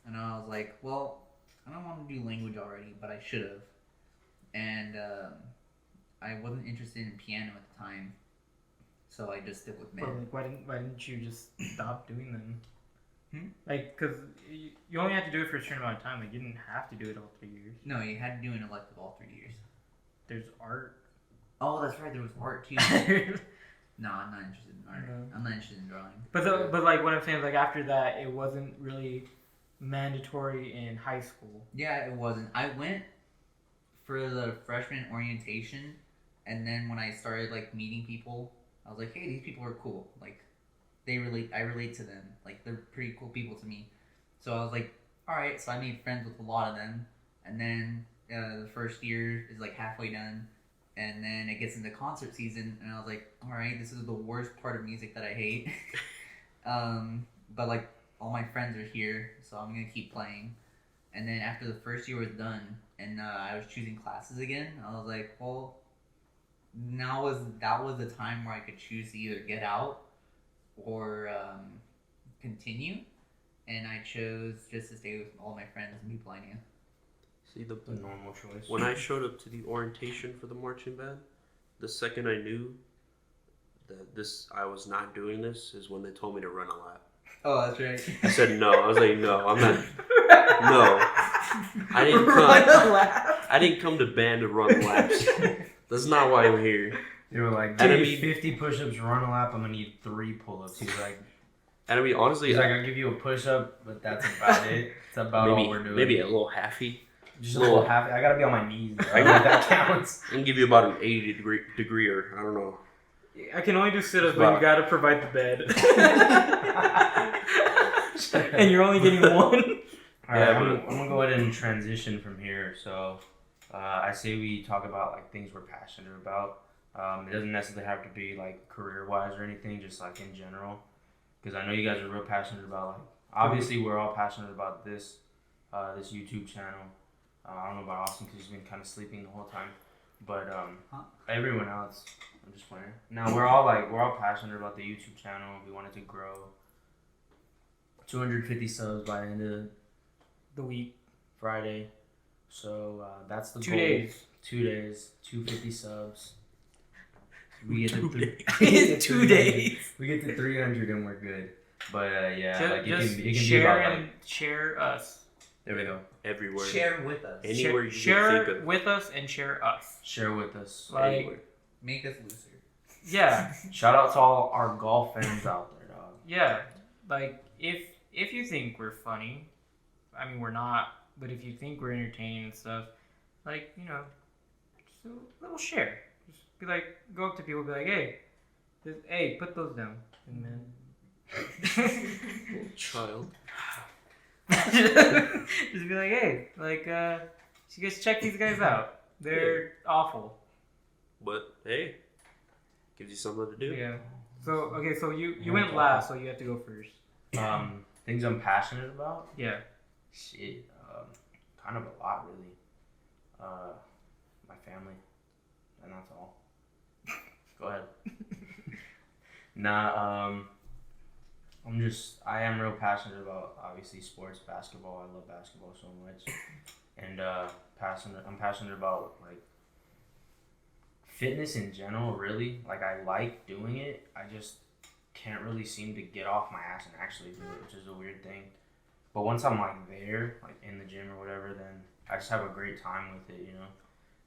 And I was like, well, I don't want to do language already, but I should have. And I wasn't interested in piano at the time, so I just stuck with But band. like why didn't you just stop doing them? Hmm? Like, cause you only had to do it for a certain amount of time. Like, you didn't have to do it all 3 years. No, you had to do an elective all 3 years. There's art. Oh, that's right, there was art too. No, I'm not interested in art. No. I'm not interested in drawing. But like what I'm saying is like after that it wasn't really mandatory in high school. Yeah, it wasn't. I went for the freshman orientation, and then when I started like meeting people, I was like, hey, these people are cool. Like, I relate to them. Like, they're pretty cool people to me. So I was like, all right. So I made friends with a lot of them, and then the first year is like halfway done, and then it gets into concert season, and I was like, all right, this is the worst part of music that I hate. But like all my friends are here, so I'm gonna keep playing. And then after the first year was done, and I was choosing classes again, I was like, well, that was the time where I could choose to either get out or continue, and I chose just to stay with all my friends and people I knew. see the normal choice. when I showed up to the orientation for the marching band, the second I knew that I was not doing this is when they told me to run a lap. Oh, that's right. I said no. I was like, no, I'm not. No, I didn't Run come. a lap. I didn't come to band to run laps. That's not why I'm here. They were like, And I give me mean- 50 push-ups, run a lap. I'm gonna need 3 pull-ups. He's like, And I mean, honestly, I'll give you a push-up, but that's about it. It's about all we're doing. maybe a little halfy. Just a little half. I gotta be on my knees. I guess that counts. I can give you about an 80 degree or I don't know. I can only do sit-ups, Wow. but you gotta provide the bed. And you're only getting one. All right, Yeah, I'm gonna go ahead and transition from here. So, I say we talk about like things we're passionate about. It doesn't necessarily have to be like career-wise or anything, just like in general. Because I know you guys are real passionate about like. Obviously, we're all passionate about this YouTube channel. I don't know about Austin because he's been kind of sleeping the whole time, but everyone else, I'm just playing. Now we're all passionate about the YouTube channel. We want it to grow. 250 subs by the end of the week, Friday. So that's the 2 goal. days. 2 days, 250 subs. We get to 2 days. We get to 300 and we're good. But yeah, just it can share be about and share us. There we go. Everywhere. Share with us. Anywhere you share can think of. with us and share us. Share with us. Like, Anywhere. Make us looser. Yeah. Shout out to all our golf fans out there, dog. Yeah. Like if you think we're funny, I mean we're not, but if you think we're entertaining and stuff, like, you know, just a little share. Just be like, go up to people, be like, hey, put those down, and then. Child. Just be like, hey, like, you guys check these guys out. They're awful. But hey, gives you something to do. Yeah. So okay, so you went last, so you have to go first. Things I'm passionate about. Yeah. Shit, kind of a lot really. My family, and that's all. Go ahead. I am real passionate about obviously sports, basketball. I love basketball so much, and I'm passionate about like fitness in general. Really, like I like doing it. I just can't really seem to get off my ass and actually do it, which is a weird thing. But once I'm like there, like in the gym or whatever, then I just have a great time with it, you know.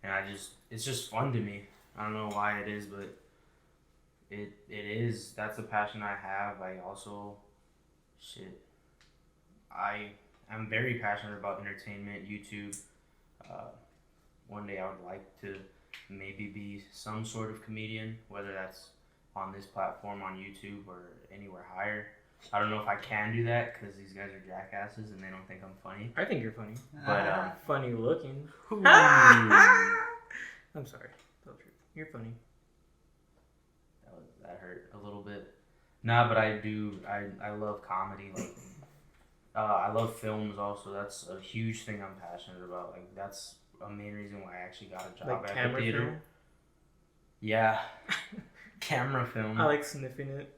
And it's just fun to me. I don't know why it is, but it is. That's a passion I have. I also, I'm very passionate about entertainment, YouTube. One day I would like to maybe be some sort of comedian, whether that's on this platform, on YouTube, or anywhere higher. I don't know if I can do that because these guys are jackasses and they don't think I'm funny. I think you're funny. But funny looking. I'm sorry. Tell the truth. You're funny. That hurt a little bit. Nah, but I do. I love comedy. Like, I love films also. That's a huge thing I'm passionate about. Like, that's a main reason why I actually got a job Like at the theater. film? Yeah. Camera film. I like sniffing it.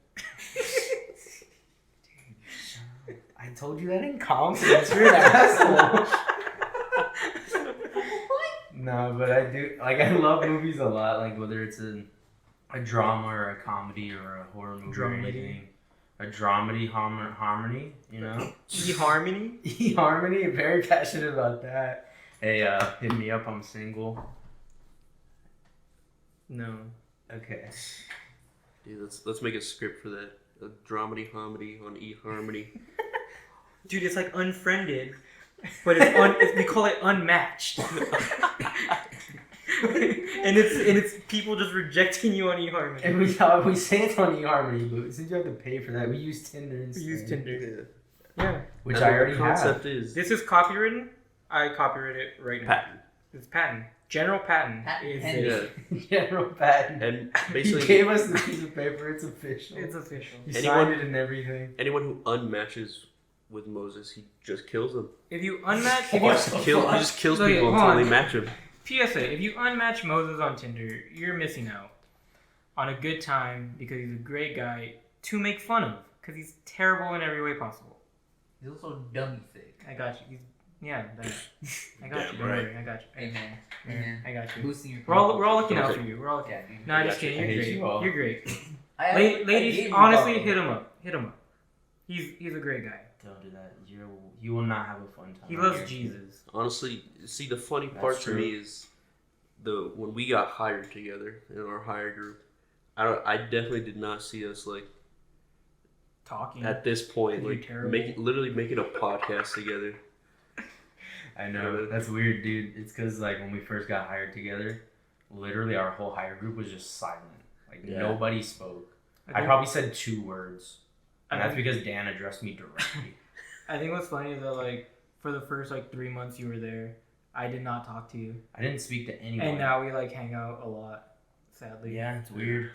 I told you that in confidence. You're an asshole. No, but I do. Like, I love movies a lot. Like, whether it's a drama or a comedy or a horror movie or anything. A dramedy harmony, you know? eHarmony? eHarmony. I'm very passionate about that. Hey, hit me up. I'm single. No. Okay. Dude, let's make a script for that. A dramedy homedy on eHarmony. Dude, it's like Unfriended, but it's we call it Unmatched. and it's people just rejecting you on eHarmony. And we say it's on eHarmony, but since you have to pay for that, we use Tinder instead. We use Tinder. Yeah. Which I already the concept have. is This is copywritten. I copyright it right now. patent. It's patent. General patent. Is it? General patent. And He basically, gave us the piece of paper. It's official. It's official. He signed it and everything. anyone who unmatches with Moses, he just kills them. If you unmatch, He just kills So, yeah, people hold until on. they match him. PSA, if you unmatch Moses on Tinder, you're missing out on a good time because he's a great guy to make fun of because he's terrible in every way possible. He's also dummy sick. I got you. I got Yeah, you. Don't right. worry. I got you. Amen. Amen. I got you. Boosting your We're all looking out for you. We're all. Yeah, dude. Nah, I just got you. kidding. I You're hate great. you all. You're great. I Ladies, gave you honestly, bubble. hit him up. Hit him up. He's a great guy. Don't do that. You will not have a fun time. He out loves here. Jesus. Honestly, see, the funny That's part true. to me is when we got hired together in our hire group. I definitely did not see us like Talking. at this point, You're like terrible. literally making a podcast together. I know. That's weird, dude. It's because like when we first got hired together, literally our whole hire group was just silent. Like Yeah. nobody spoke. I think- probably said 2 words, and I that's think- because Dan addressed me directly. I think what's funny is that like for the first like 3 months you were there, I did not talk to you, I didn't speak to anyone. and now we like hang out a lot. sadly. Yeah, it's weird.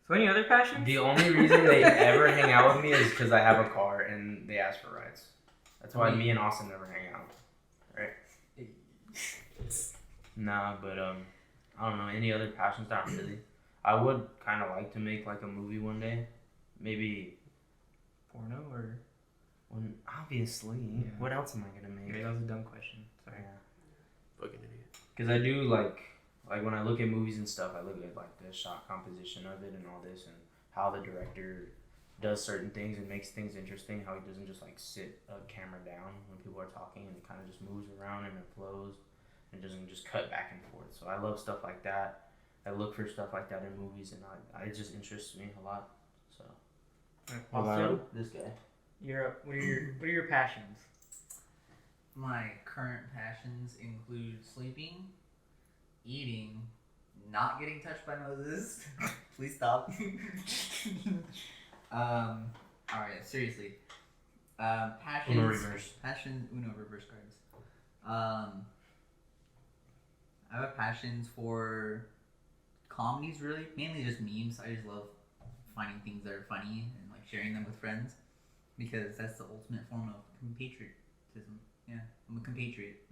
So any other passions? The only reason they ever hang out with me is because I have a car and they ask for rides. That's why me and Austin never hang out. Right? Nah, but I don't know. Any other passions? Not really. I would kind of like to make like a movie one day. Maybe Porno or? when obviously. Yeah. What else am I gonna make? Maybe that was a dumb question. Sorry. Yeah. Fucking idiot. Because I do like when I look at movies and stuff, I look at like the shot composition of it and all this, and how the director does certain things and makes things interesting. How he doesn't just like sit a camera down when people are talking, and it kind of just moves around and it flows, and doesn't just cut back and forth. So I love stuff like that. I look for stuff like that in movies, and it just interests me a lot. So Also, this guy. what are your passions? My current passions include sleeping, eating, not getting touched by Moses. Please stop. Alright, seriously. Passions. Uno reverse. Uno reverse cards. I have passions for comedies, really. Mainly just memes. I just love finding things that are funny and like sharing them with friends. Because that's the ultimate form of compatriotism. Yeah, I'm a compatriot.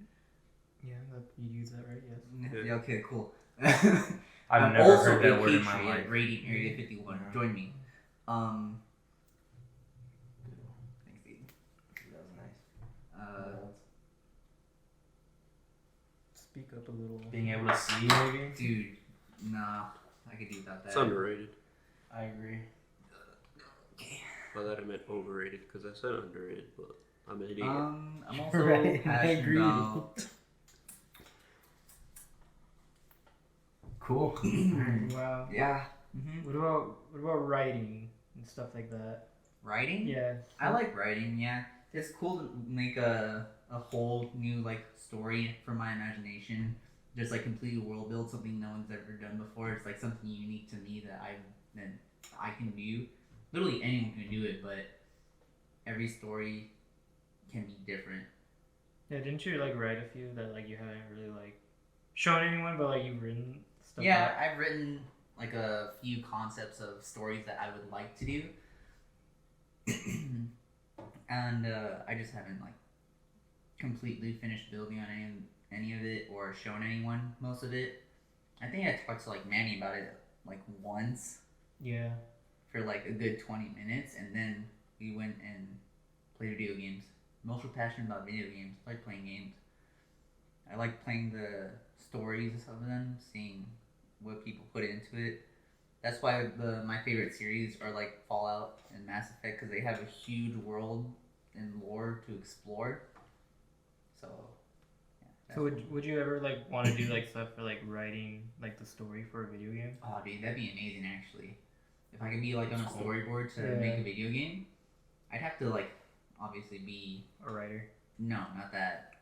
Yeah, you use that right? Yes. Yeah, okay, cool. I've never also heard that a word in my patriot, life. rating Area 51. Yeah. Join me. Thanks, dude. That was nice. Speak up a little. Being able to see, maybe. Dude, nah, I could do without that. It's underrated. I agree. By that I meant overrated because I said underrated, but I'm an idiot. I'm also Right, I passionate agree. about Cool. Wow. yeah. Mm-hmm. What about writing and stuff like that? Writing? Yeah. I like writing. Yeah, it's cool to make a whole new like story from my imagination. Just like completely world build something no one's ever done before. It's like something unique to me that I can do. Literally anyone can do it, but every story can be different. Yeah, didn't you like write a few that like you haven't really like shown anyone, but like you've written stuff? Yeah, out? I've written like a few concepts of stories that I would like to do, and I just haven't like completely finished building on any of it or shown anyone most of it. I think I talked to like Manny about it like once. Yeah. For like a good 20 minutes, and then we went and played video games. I'm also passionate about video games. I like playing games. I like playing the stories of them, seeing what people put into it. That's why my favorite series are like Fallout and Mass Effect, because they have a huge world and lore to explore. So, yeah. So would you ever like want to do like stuff for like writing like the story for a video game? Oh, dude, that'd be amazing actually. If I could be like on a storyboard to make a video game, I'd have to like obviously be a writer. No, not that.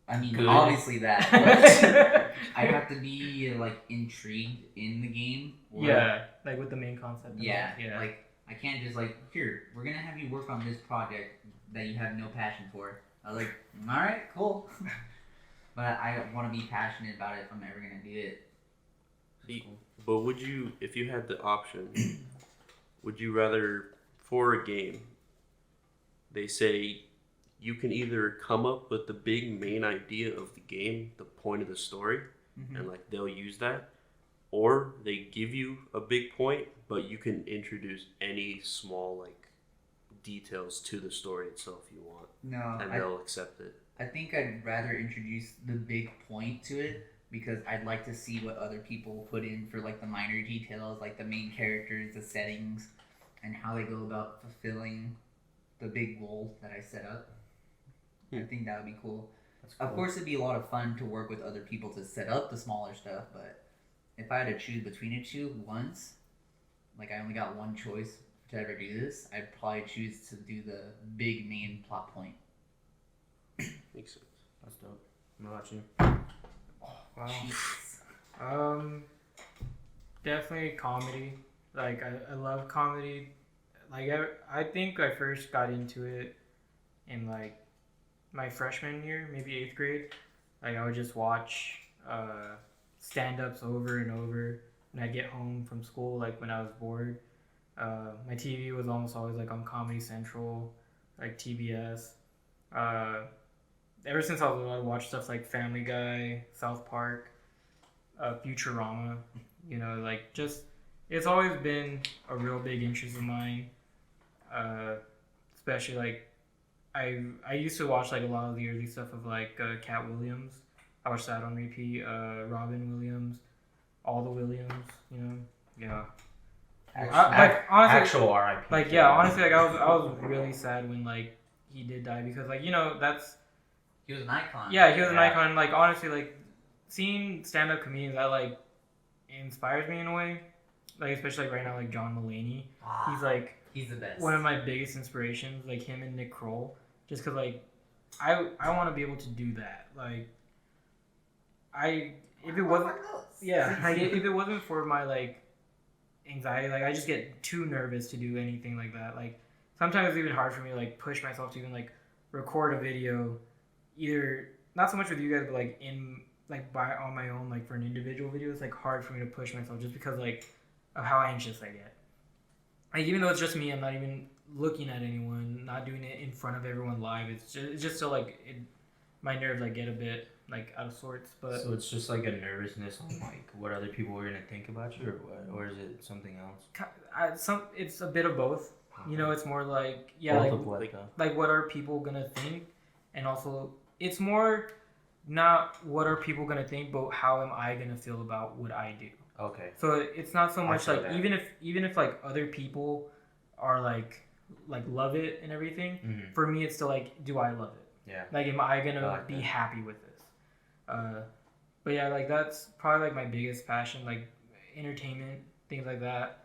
I mean, Good. obviously that. But I'd have to be like intrigued in the game. Or, Yeah, like with the main concept. Yeah. Yeah. Like I can't just like here. We're gonna have you work on this project that you have no passion for. I was like, all right, cool. But I want to be passionate about it if I'm ever gonna do it. But would you, if you had the option, would you rather, for a game, they say you can either come up with the big main idea of the game, the point of the story, and like they'll use that, or they give you a big point, but you can introduce any small like details to the story itself you want, No, and they'll accept it. I think I'd rather introduce the big point to it, because I'd like to see what other people put in for like the minor details, like the main characters, the settings, and how they go about fulfilling the big goal that I set up. I think that would be cool. That's cool. Of course, it'd be a lot of fun to work with other people to set up the smaller stuff, but if I had to choose between the two once, like I only got one choice to ever do this, I'd probably choose to do the big main plot point. Makes sense. That's dope. What about you? Wow. Jesus. Definitely comedy. Like I love comedy. Like I think I first got into it in like my freshman year, maybe 8th grade. Like I would just watch stand-ups over and over. when I get home from school, like when I was bored. My TV was almost always like on Comedy Central, like TBS. Ever since I was little, I watched stuff like Family Guy, South Park, Futurama. You know, like just it's always been a real big interest of mine. Especially like I used to watch like a lot of the early stuff of like Cat Williams. I watched that on repeat. Robin Williams, all the Williams. You know, yeah. Actual R.I.P. Like yeah, honestly, like I was really sad when like he did die because like you know that's He was an icon. yeah he was an icon. Like honestly, like seeing stand-up comedians that like inspires me in a way. Like especially like right now, like John Mulaney. He's the best. One of my biggest inspirations, like him and Nick Kroll. Just cause like I want to be able to do that. Like if it wasn't if it wasn't for my like anxiety, like I just get too nervous to do anything like that. Like sometimes it's even hard for me to like push myself to even like record a video, either not so much with you guys, but like in like on my own, like for an individual video. It's like hard for me to push myself just because like of how anxious I get. Like even though it's just me, I'm not even looking at anyone, not doing it in front of everyone live. It's just so like my nerves like get a bit like out of sorts. But so it's just like a nervousness on like what other people are gonna think about you, or what, or is it something else? It's a bit of both. You know, it's more like like what are people gonna think, and also it's more not what are people gonna think, but how am I gonna feel about what I do. Okay. So it's not so much like that. even if like other people are like love it and everything. Mm-hmm. For me, it's still like, do I love it? Yeah. Like, am I gonna like be that. happy with this? But yeah, like that's probably like my biggest passion, like entertainment, things like that.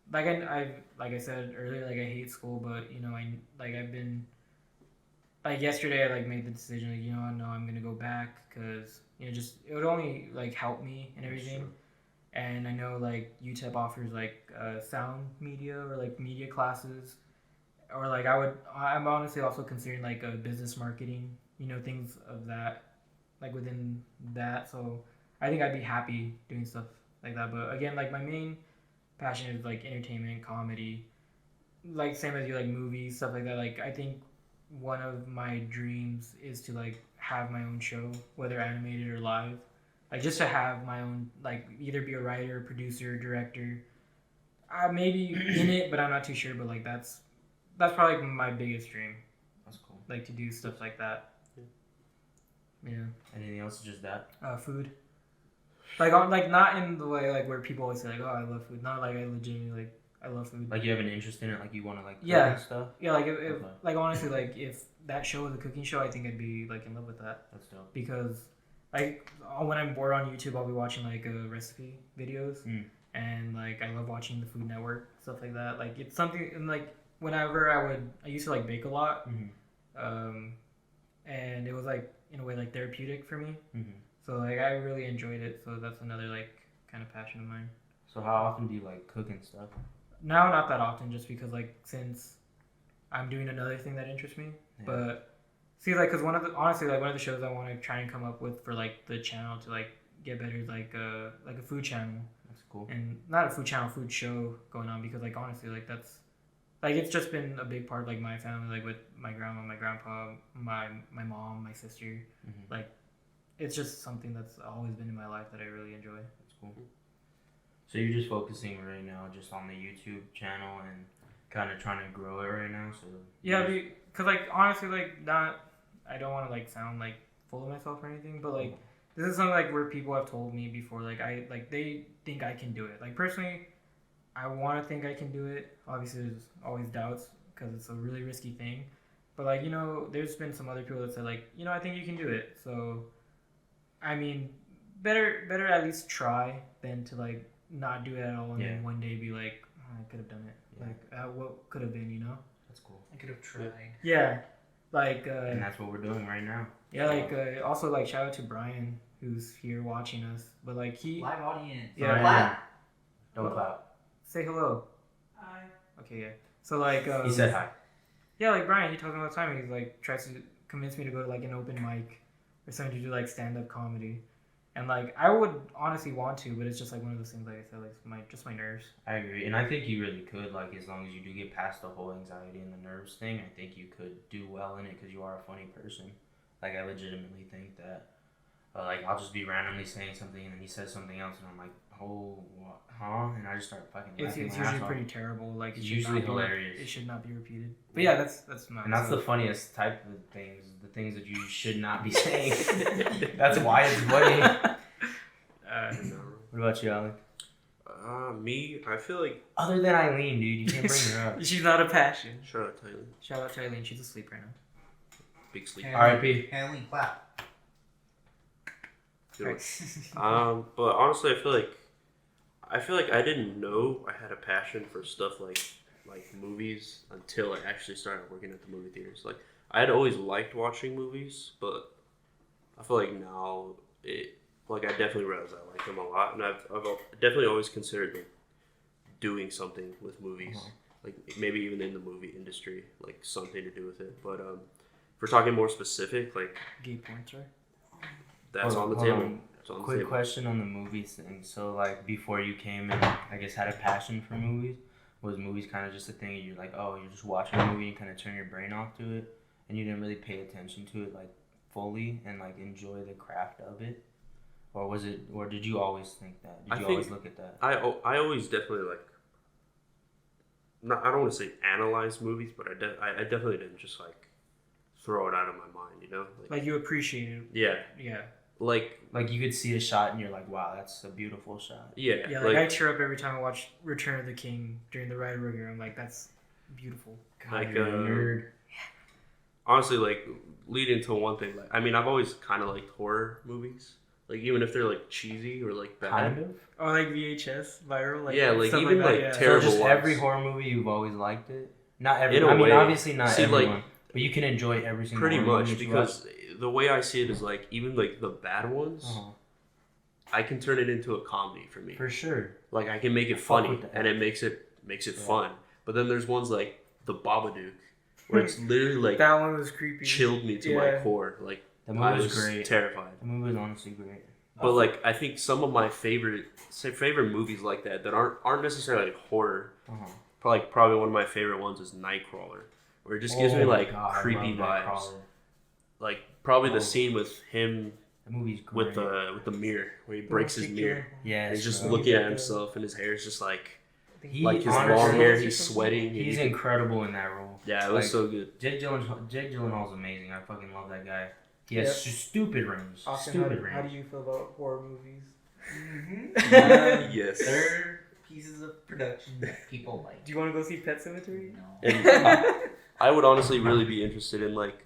Like I said earlier, like I hate school, but you know I've been like yesterday I like made the decision like no I'm gonna go back because you know just it would only like help me and everything. Sure. And I know like UTEP offers like sound media or like media classes, or like I'm honestly also considering like a business marketing, you know, things of that, like within that. So I think I'd be happy doing stuff like that. But again, like my main passion is like entertainment, comedy, like same as you, like movies, stuff like that. Like I think one of my dreams is to like have my own show, whether animated or live. Like just to have my own, like either be a writer, producer, director, maybe in it, but I'm not too sure. But like that's probably like my biggest dream. That's cool. Like to do stuff like that. Yeah. Anything else? Just that? Food. Like not in the way like where people always say like, oh I love food. Not like I legitimately like I love food. Like you have an interest in it, like you want to like cook yeah and stuff. Yeah, like if like honestly like if that show was a cooking show, I think I'd be like in love with that. That's dope. Because like when I'm bored on YouTube, I'll be watching like recipe videos, and like I love watching the Food Network, stuff like that. Like it's something, and like whenever I used to like bake a lot, and it was like in a way like therapeutic for me. So like I really enjoyed it. So that's another like kind of passion of mine. So how often do you like cook and stuff? Now not that often, just because like since I'm doing another thing that interests me, but. See, like, cause one of the shows I want to try and come up with for like the channel to like get better is like a food channel. That's cool. And not a food channel, food show going on, because like honestly, like that's like it's just been a big part of like my family, like with my grandma, my grandpa, my mom, my sister. Like, it's just something that's always been in my life that I really enjoy. That's cool. So you're just focusing right now just on the YouTube channel and kind of trying to grow it right now. So yeah, because like honestly, like not. I don't want to like sound like full of myself or anything, but like this is something like where people have told me before, like they think I can do it. Like personally, I want to think I can do it. Obviously, there's always doubts because it's a really risky thing. But like, you know, there's been some other people that said like, you know, I think you can do it. So, I mean, better at least try than to like not do it at all and then one day be like, oh, I could have done it. Yeah. Like what could have been, you know? That's cool. I could have tried. Yeah. Like and that's what we're doing right now. Yeah, like also like shout out to Brian who's here watching us. But like he live audience. Yeah. Clap. Don't clap. Say hello. Hi. Okay, yeah. So like he said hi. Yeah, like Brian, he talks all the time. He's like tries to convince me to go to like an open mic or something to do like stand up comedy. And like I would honestly want to, but it's just like one of those things. Like I said, like my nerves. I agree, and I think you really could. Like as long as you do get past the whole anxiety and the nerves thing, I think you could do well in it because you are a funny person. Like I legitimately think that. Like I'll just be randomly saying something and then he says something else and I'm like, oh, what? Huh? And I just start fucking laughing. It's usually pretty terrible. Like it's usually hilarious. It should not be repeated. But yeah, that's my. And that's the funniest type of things. The things that you should not be saying. That's why it's funny. What about you, Alec? Me, I feel like other than Eileen, dude, you can't bring her up. She's not a passion. Shout out to Eileen. Shout out to Eileen. She's asleep right now. Big sleep. R.I.P. Eileen, clap. But honestly, I feel like I didn't know I had a passion for stuff like movies until I actually started working at the movie theaters. Like I had always liked watching movies, but I feel like now I definitely realize I like them a lot, and I've definitely always considered like doing something with movies, like maybe even in the movie industry, like something to do with it. But if we're talking more specific, like gay points, right? That's on the table. Quick question on the movies thing. So, like, before you came and, I guess, had a passion for movies, was movies kind of just a thing you're like, oh, you're just watching a movie and kind of turn your brain off to it, and you didn't really pay attention to it, like, fully and, like, enjoy the craft of it? Or did you always think that? Did you always look at that? I always definitely, like, I don't want to say analyze movies, but I definitely didn't just, like, throw it out of my mind, you know? Like you appreciate it. Yeah. Yeah. Like you could see a shot and you're like, wow, that's a beautiful shot. Yeah. Yeah, like I tear up every time I watch Return of the King during the Ride Rigger. I'm like, that's beautiful. God, you're a nerd. Honestly, like, leading to one thing, like, I mean, I've always kind of liked horror movies. Like, even if they're, like, cheesy or, like, bad. Kind of? Or, like, VHS, viral. Like, yeah, like, even, like, terrible so just ones. every horror movie, you've always liked it? Not every. In a I mean, way. obviously not See, everyone. like, but you can enjoy every single pretty horror much, movie because the way I see it is, like, even, like, the bad ones, I can turn it into a comedy for me. For sure. Like, I can make it funny, and it makes it fun. But then there's ones like The Babadook, where it's literally, like, that one was creepy. Chilled me to my core. Like, the movie I was great. Terrified. The movie was honestly great. But like, I think some of my favorite movies like that aren't necessarily like horror. Probably one of my favorite ones is Nightcrawler, where it just gives me like creepy vibes. Like probably the scene with him the movie's great. with the mirror where he breaks his mirror. Yeah, he's just looking at himself and his hair is just like his honestly, long hair. He's sweating. He's incredible in that role. Yeah, it was so good. Jake Gyllenhaal's amazing. I fucking love that guy. He has stupid range. Austin, how do you feel about horror movies? Yes. They're pieces of production that people like. Do you want to go see Pet Sematary? No. And I would honestly really be interested in like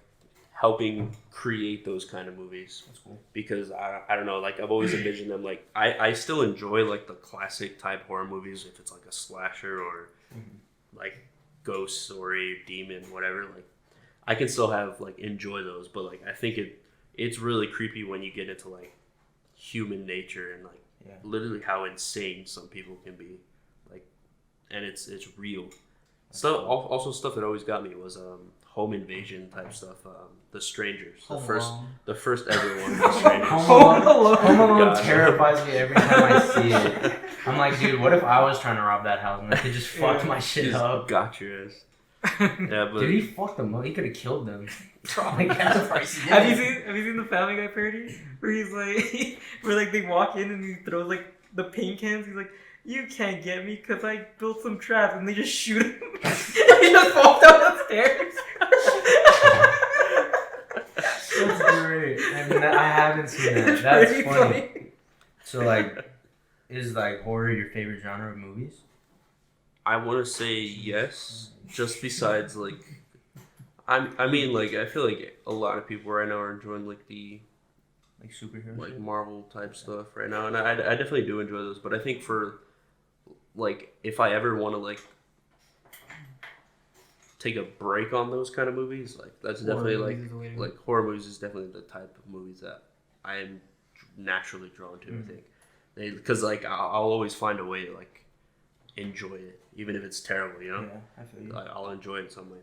helping create those kind of movies. That's cool. Because I don't know, like I've always envisioned them like I still enjoy like the classic type horror movies if it's like a slasher or like ghost story, demon, whatever. Like I can still enjoy those, but like I think it's really creepy when you get into like human nature and like literally how insane some people can be, like, and it's real. Also stuff that always got me was home invasion type stuff. The Strangers, the first ever one. The Strangers. Home Alone terrifies me every time I see it. I'm like, dude, what if I was trying to rob that house and they just fucked my shit up? Got your ass. Yeah, but dude, he fucked them up. He could have killed them. Like, that's the price he did. Have you seen the Family Guy parody where he's like, where like they walk in and he throws like the paint cans. He's like, "You can't get me because I built some traps," and they just shoot him. And he just falls down the stairs. That's great. I mean, I haven't seen that. That's funny. So, like, is like horror your favorite genre of movies? I want to say yes. Just besides like, I mean like I feel like a lot of people right now are enjoying like the like superhero like shit? Marvel type stuff right now, and I definitely do enjoy those. But I think for like if I ever want to like take a break on those kind of movies, like that's definitely like horror movies is definitely the type of movies that I am naturally drawn to. I think because like I'll always find a way to like enjoy it, even if it's terrible, you know? Yeah, I feel you. I'll enjoy it in some way.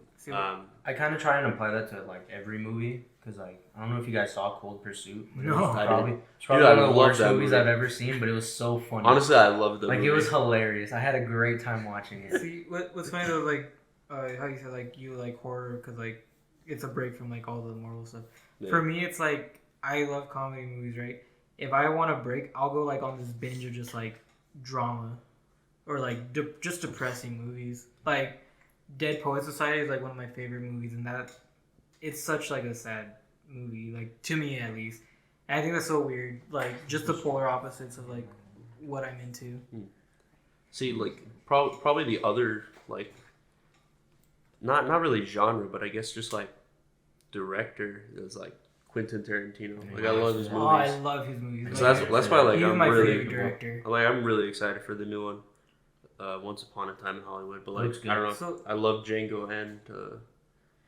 I kind of try and apply that to like every movie. because like I don't know if you guys saw Cold Pursuit. But No. it was I probably, didn't. it's probably Dude, I one of the love worst that movies movie. I've ever seen, but it was so funny. Honestly, I loved the like movie. it was hilarious. I had a great time watching it. See, what's funny though, like how you said like you like horror because like it's a break from like all the Marvel stuff. Yeah. For me, it's like I love comedy movies, right? If I want a break, I'll go like on this binge of just like drama or like just depressing movies. Like Dead Poet Society is like one of my favorite movies, and that it's such like a sad movie, like to me at least. And I think that's so weird, like just the polar opposites of like what I'm into. See, like probably the other like not really genre, but I guess just like director is like Quentin Tarantino. Like I love his movies. Oh, I love his movies. So that's why like He's I'm my really favorite director. I'm really excited for the new one, Once Upon a Time in Hollywood. But like Looks good. I don't know, So- I love Django and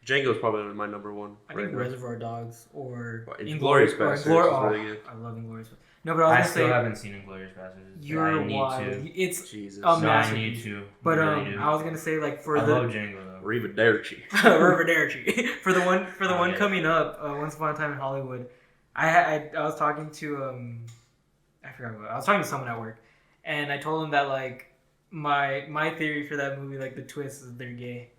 Django's probably my number one. I think right now. Reservoir Dogs or Inglourious Basterds is really good. I love Inglourious. No, but I was I gonna still say haven't seen Inglourious Basterds. you're I need wild. to. It's Jesus. a No, I need masterpiece. to. But I really do. I was gonna say like for I the love Django though. Arrivederci. Riverdale for the one yeah. coming up, Once Upon a Time in Hollywood. I was talking to I forgot what I was talking to someone at work, and I told him that like my theory for that movie, like the twist is they're gay.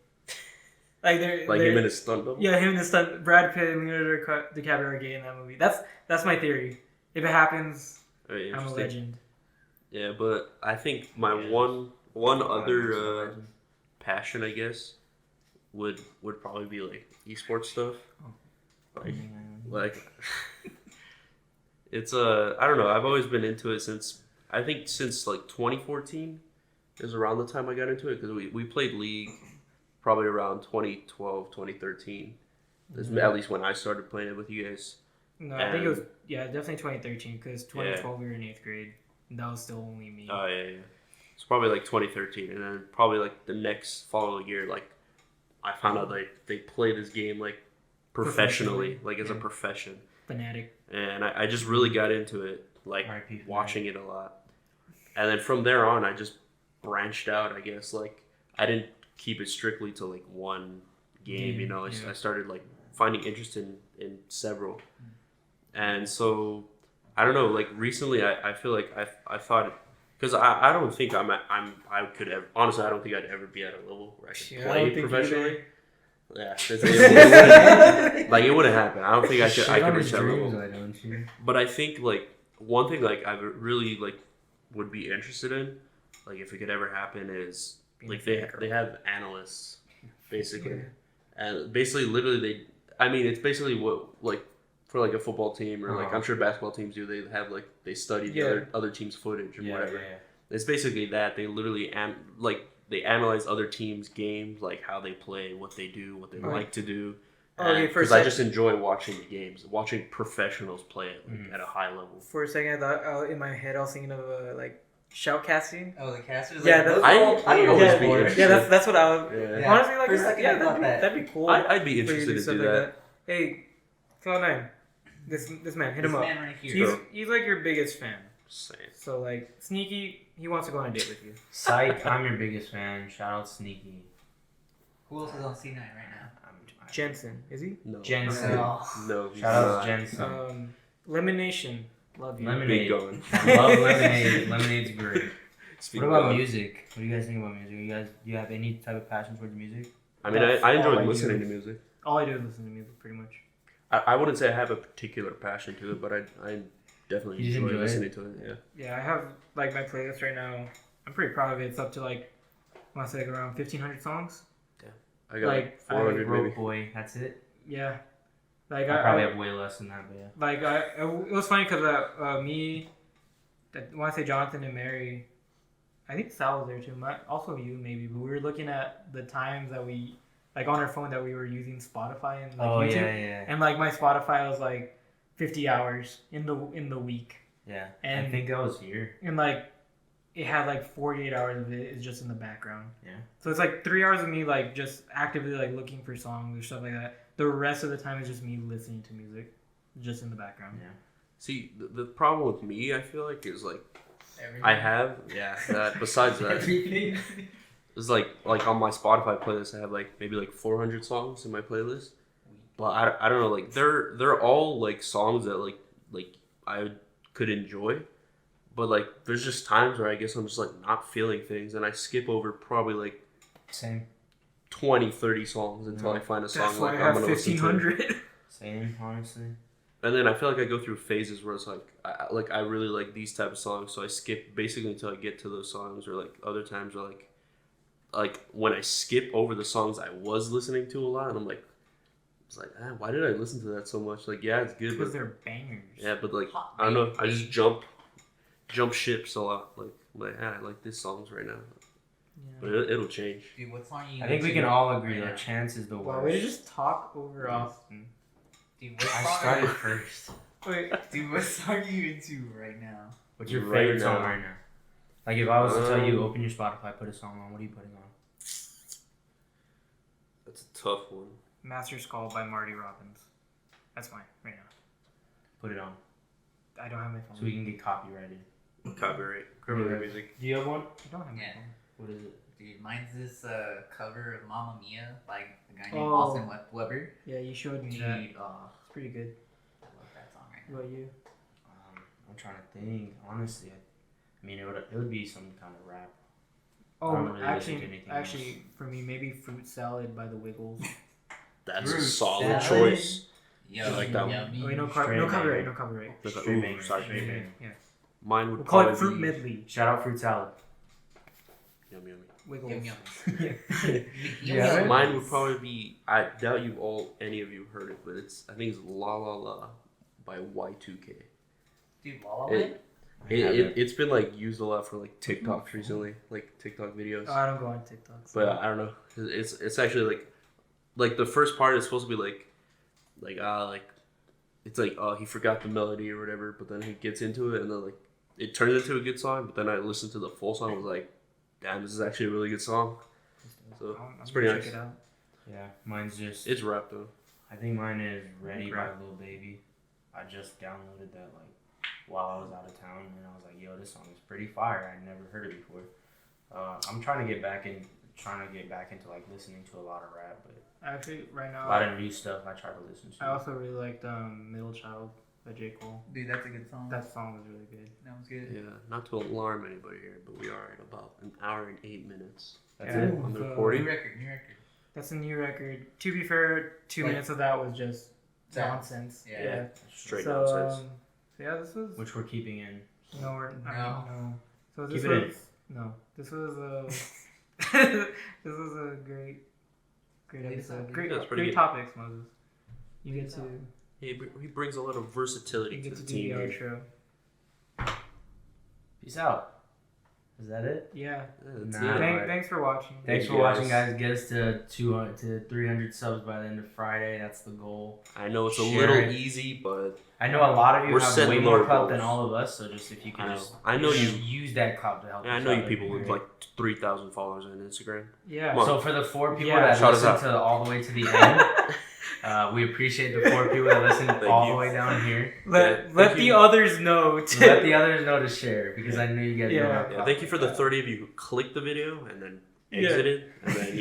Like they're Him and his stunt double. Yeah, him and the stunt Brad Pitt and Leonardo DiCaprio are gay in that movie. That's my theory. If it happens, Very I'm a interesting. legend. Yeah, but I think my Yeah. one other passion, I guess, would probably be like esports stuff. Like it's I don't know. I've always been into it since like 2014 is around the time I got into it because we played League probably around 2012, 2013. That's at least when I started playing it with you guys. No, I think it was definitely 2013 because 2012 we were in 8th grade. And that was still only me. Oh yeah. It's probably like 2013, and then probably like the next following year, like I found out like they play this game like professionally, like as a profession. Fanatic. And I just really got into it, like R.I.P. watching it a lot. And then from there on, I just branched out, I guess. Like I didn't keep it strictly to like one game, you know. I started like finding interest in several. And so I don't know, like recently I feel like I thought, because I don't think I could ever, honestly I don't think I'd ever be at a level where I could play professionally. Yeah, like it wouldn't happen. I don't think I could reach that level. Why don't you? But I think like one thing like I really like would be interested in, like if it could ever happen, is like they have analysts basically, and basically literally it's basically what like for like a football team or like I'm sure basketball teams do. They have like they study the other team's footage or whatever. Yeah. It's basically that they literally they analyze other teams' games, like how they play, what they do, what they like to do. Because I just enjoy watching the games, watching professionals play it at a high level. For a second, I thought in my head I was thinking of like shoutcasting. Oh, the casters. Yeah, like, I'd always be interested. Yeah, that's what I was. Yeah. Honestly, like For a second, I thought that'd be cool. I'd be for you interested to stuff do like that. Hey, Cloud9, this man, hit this him up. man right here. He's like your biggest fan. Same. So like Sneaky, he wants to go on a date with you. Psych, I'm your biggest fan. Shout out Sneaky. Who else is on C9 right now? Jensen, is he? No. Jensen. No. Shout out Jensen. Lemonation, love you. Lemonade. Big going. I love Lemonade. Lemonade's great. Speak What about God. music? What do you guys think about music? Do you have any type of passion towards music? I mean, That's I all enjoy I listening do. to music. All I do is listen to music, pretty much. I wouldn't say I have a particular passion to it, but I definitely You just enjoy enjoy it? listening to it. Yeah. Yeah, I have like my playlist right now. I'm pretty proud of it. It's up to like, I want to say like around 1,500 songs. I got Like, like 400 maybe. Broke boy. That's it. Yeah. Like I probably have way less than that, but yeah. Like it was funny because me, I want to say Jonathan and Mary, I think Sal was there too. Also you maybe, but we were looking at the times that we like on our phone that we were using Spotify and like YouTube, yeah. and like my Spotify was like 50 hours in the week, Yeah. And- I think that was here. and like it had like 48 hours of it is just in the background. Yeah. So it's like 3 hours of me like just actively like looking for songs or stuff like that. The rest of the time is just me listening to music, just in the background. Yeah. See, the problem with me, I feel like, is like Everything. I have that. Besides that, Everything. it's like on my Spotify playlist, I have like maybe like 400 songs in my playlist, but I don't know. Like they're all like songs that like I could enjoy, but like there's just times where I guess I'm just like not feeling things, and I skip over probably like Same. 20, 30 songs until I find a song That's why like I I'm have gonna listen to. 1,500. Same, honestly. And then I feel like I go through phases where it's like I really like these type of songs, so I skip basically until I get to those songs, or like other times where like when I skip over the songs I was listening to a lot, and I'm like, it's like, why did I listen to that so much? Like, yeah, it's good, Because but they're bangers. yeah, but like I don't know, I just jump ships a lot. Like I like these songs right now, but it'll change. Dude, what song are you? I think we can all agree that Chance is the worst. Well, we just talk over Austin. Dude, what I song started first. Wait, dude, what song are you into right now? What's your Right favorite song now. right now? Like if I was to tell you, open your Spotify, put a song on, what are you putting on? That's a tough one. Master's Call by Marty Robbins. That's mine right now. Put it on. I don't have my phone. So we can get copyrighted. Copyright, criminal music. Do you have one? I don't have my Yeah. phone. What is it? Dude, mine's this cover of Mamma Mia by a guy named Oh. Austin Weber. Yeah, you showed me Dude, that. oh, It's pretty good. I love that song right now. What about you? I'm trying to think. Honestly, I mean, it would be some kind of rap. I don't Oh, really listen to anything actually, for me, maybe Fruit Salad by the Wiggles. That's Fruit a solid salad. choice. Yummy, I like that one. yummy. Oh, wait, no Straight copyright, banger. no copyright. Like, Straight ooh, banger, sorry. straight banger. Yeah. Mine would We'll call probably it Fruit be Medley. Shout out Fruit Salad. Yum, yummy. Wiggles. Yum, yum. Yeah, right? Mine would probably be. I doubt any of you heard it, but I think it's La La La by Y2K. Dude, La La It- Land? It's been like used a lot for like TikToks recently, like TikTok videos. Oh, I don't go on TikTok. So. But I don't know. It's actually like the first part is supposed to be like it's like he forgot the melody or whatever, but then he gets into it and then like it turns into a good song. But then I listened to the full song, and was like, damn, this is actually a really good song. So I'm it's gonna pretty check nice. it out. Yeah, mine's just. It's rap though. I think mine is Ready by Rap. Lil Baby. I just downloaded that like while I was out of town, and I was like, "Yo, this song is pretty fire." I'd never heard it before. I'm trying to get back into like listening to a lot of rap, but Actually, right a now, lot of new stuff I try to listen to. I also really liked Middle Child by J. Cole. Dude, that's a good song. That song was really good. That was good. Yeah, not to alarm anybody here, but we are at about an hour and 8 minutes. That's Yeah. it. On the So- New recording. record, new record. That's a new record. To be fair, 2 Like- minutes of that was just Sound. nonsense. Yeah. Straight so, nonsense. So yeah, this was Which we're keeping in. no, we're, no. So this Keep it in. was no. This was a this was a great episode. Great, That's pretty great good. topics, Moses. You get to He brings a lot of versatility you to get the to do the team. outro. Peace out. Is that it? Yeah. That's Nah. it. Thanks for watching. Thanks you for watching, guys. guys. Get us to 200 to 300 subs by the end of Friday. That's the goal. I know it's a Share little it. easy, but I know a lot of you We're have setting way more lower clout goals. than all of us, so just if you I can know. just I know just you. use that clout to help. I us know out, you that'd people be with great. like 3,000 followers on Instagram. Yeah. Come on. So for the 4 people Yeah. that Shout us listen out. to all the way to the end, we appreciate the 4 people that listen Thank all you. the way down here. Let thank the you. others know to Let the others know to share because I know you guys Yeah. don't have Yeah, clout thank you for the like 30 of you who clicked the video and then Yeah. exited, and then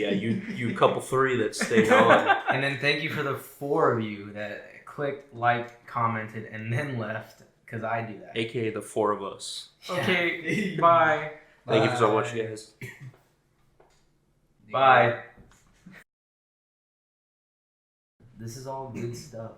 you couple 3 that stayed on. that. And then thank you for the 4 of you that clicked, liked, commented, and then left because I do that. AKA the 4 of us. Okay. Bye. Thank you so much, Bye. guys. Bye. This is all good stuff.